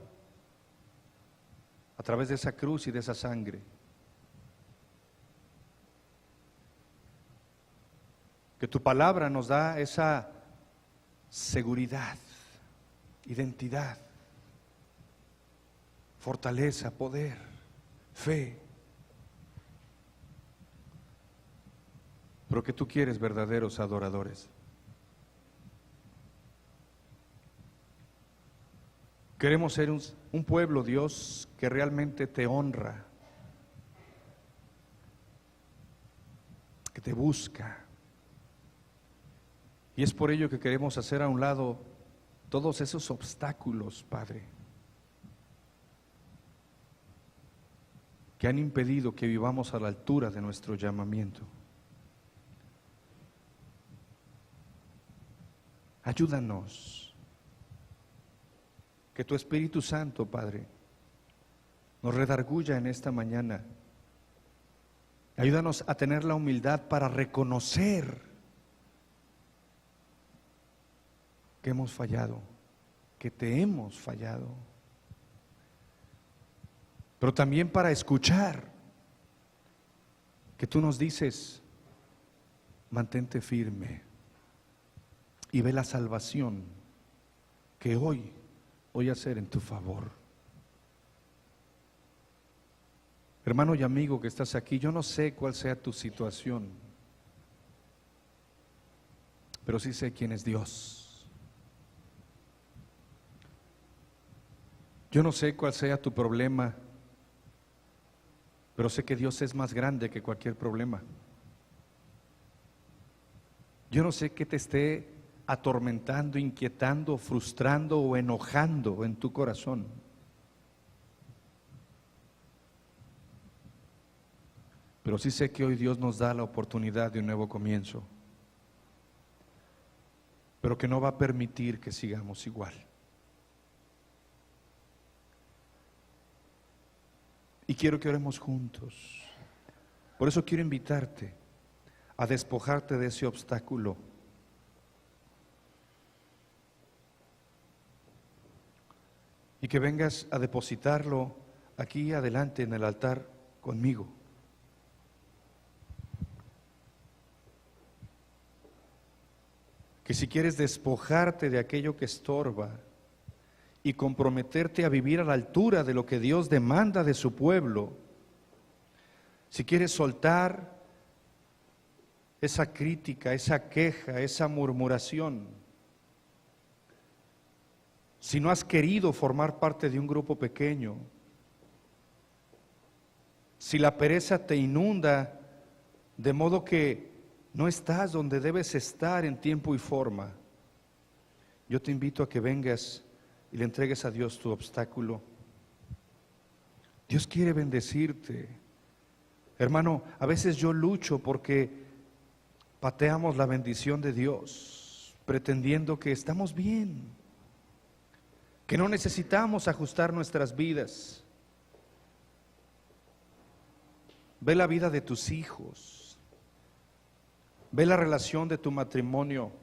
Speaker 5: a través de esa cruz y de esa sangre. Que tu palabra nos da esa seguridad, identidad, fortaleza, poder, fe. Pero que tú quieres verdaderos adoradores. Queremos ser un pueblo, Dios, que realmente te honra, que te busca. Y es por ello que queremos hacer a un lado todos esos obstáculos, Padre, que han impedido que vivamos a la altura de nuestro llamamiento. Ayúdanos, que tu Espíritu Santo, Padre, nos redarguya en esta mañana. Ayúdanos a tener la humildad para reconocer que hemos fallado, que te hemos fallado, pero también para escuchar que tú nos dices, mantente firme y ve la salvación que hoy voy a hacer en tu favor. Hermano y amigo que estás aquí, yo no sé cuál sea tu situación, pero sí sé quién es Dios. Yo no sé cuál sea tu problema, pero sé que Dios es más grande que cualquier problema. Yo no sé qué te esté atormentando, inquietando, frustrando o enojando en tu corazón. Pero sí sé que hoy Dios nos da la oportunidad de un nuevo comienzo, pero que no va a permitir que sigamos igual. Y quiero que oremos juntos. Por eso quiero invitarte a despojarte de ese obstáculo. Y que vengas a depositarlo aquí adelante en el altar conmigo. Que si quieres despojarte de aquello que estorba y comprometerte a vivir a la altura de lo que Dios demanda de su pueblo, si quieres soltar esa crítica, esa queja, esa murmuración, si no has querido formar parte de un grupo pequeño, si la pereza te inunda de modo que no estás donde debes estar en tiempo y forma, yo te invito a que vengas y le entregues a Dios tu obstáculo. Dios quiere bendecirte. Hermano, a veces yo lucho porque pateamos la bendición de Dios, pretendiendo que estamos bien, que no necesitamos ajustar nuestras vidas. Ve la vida de tus hijos, ve la relación de tu matrimonio,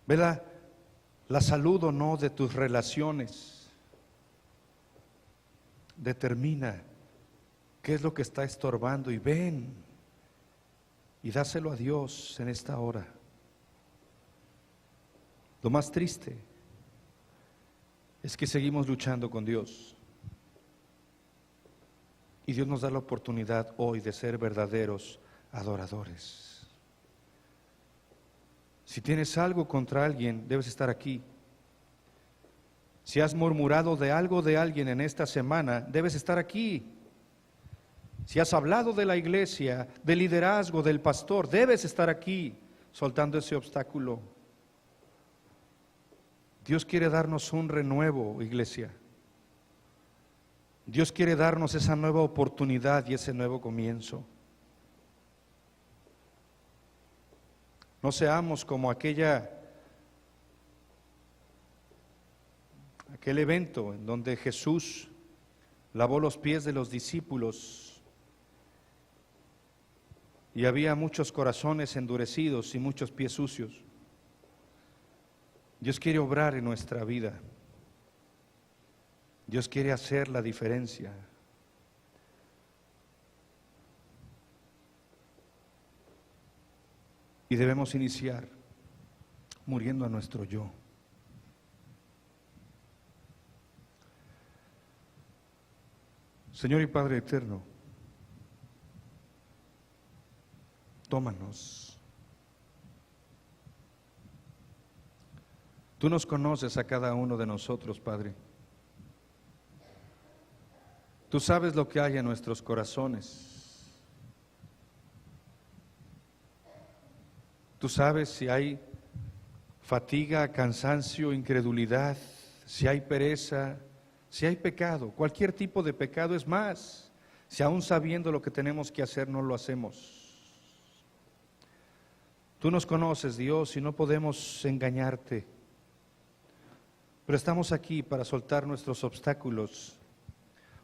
Speaker 5: ve la salud o no de tus relaciones. Determina qué es lo que está estorbando, y ven y dáselo a Dios en esta hora. Lo más triste es que seguimos luchando con Dios. Y Dios nos da la oportunidad hoy de ser verdaderos adoradores. Si tienes algo contra alguien, debes estar aquí. Si has murmurado de algo de alguien en esta semana, debes estar aquí. Si has hablado de la iglesia, del liderazgo, del pastor, debes estar aquí, soltando ese obstáculo. Dios quiere darnos un renuevo, iglesia. Dios quiere darnos esa nueva oportunidad y ese nuevo comienzo. No seamos como aquel evento en donde Jesús lavó los pies de los discípulos y había muchos corazones endurecidos y muchos pies sucios. Dios quiere obrar en nuestra vida. Dios quiere hacer la diferencia. Y debemos iniciar muriendo a nuestro yo. Señor y Padre eterno, tómanos. Tú nos conoces a cada uno de nosotros, Padre. Tú sabes lo que hay en nuestros corazones. Tú sabes si hay fatiga, cansancio, incredulidad, si hay pereza, si hay pecado, cualquier tipo de pecado. Es más, si aún sabiendo lo que tenemos que hacer no lo hacemos. Tú nos conoces, Dios, y no podemos engañarte. Pero estamos aquí para soltar nuestros obstáculos,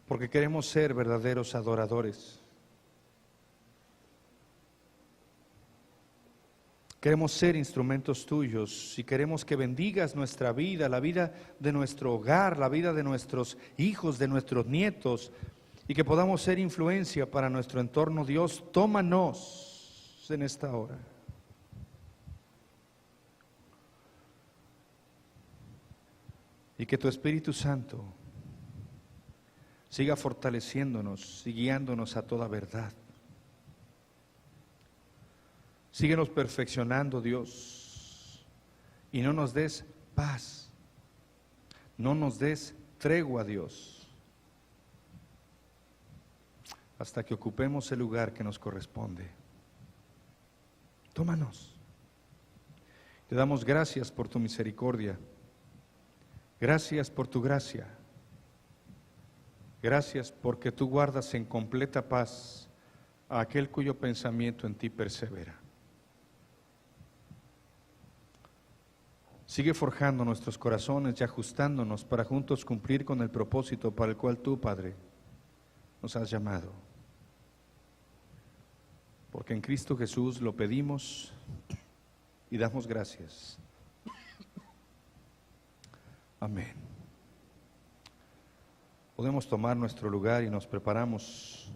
Speaker 5: porque queremos ser verdaderos adoradores. Queremos ser instrumentos tuyos y queremos que bendigas nuestra vida, la vida de nuestro hogar, la vida de nuestros hijos, de nuestros nietos, y que podamos ser influencia para nuestro entorno. Dios, tómanos en esta hora. Y que tu Espíritu Santo siga fortaleciéndonos y guiándonos a toda verdad. Síguenos perfeccionando, Dios, y no nos des paz, no nos des tregua, Dios, hasta que ocupemos el lugar que nos corresponde. Tómanos. Te damos gracias por tu misericordia, gracias por tu gracia. Gracias porque tú guardas en completa paz a aquel cuyo pensamiento en ti persevera. Sigue forjando nuestros corazones y ajustándonos para juntos cumplir con el propósito para el cual tú, Padre, nos has llamado. Porque en Cristo Jesús lo pedimos y damos gracias. Amén. Podemos tomar nuestro lugar y nos preparamos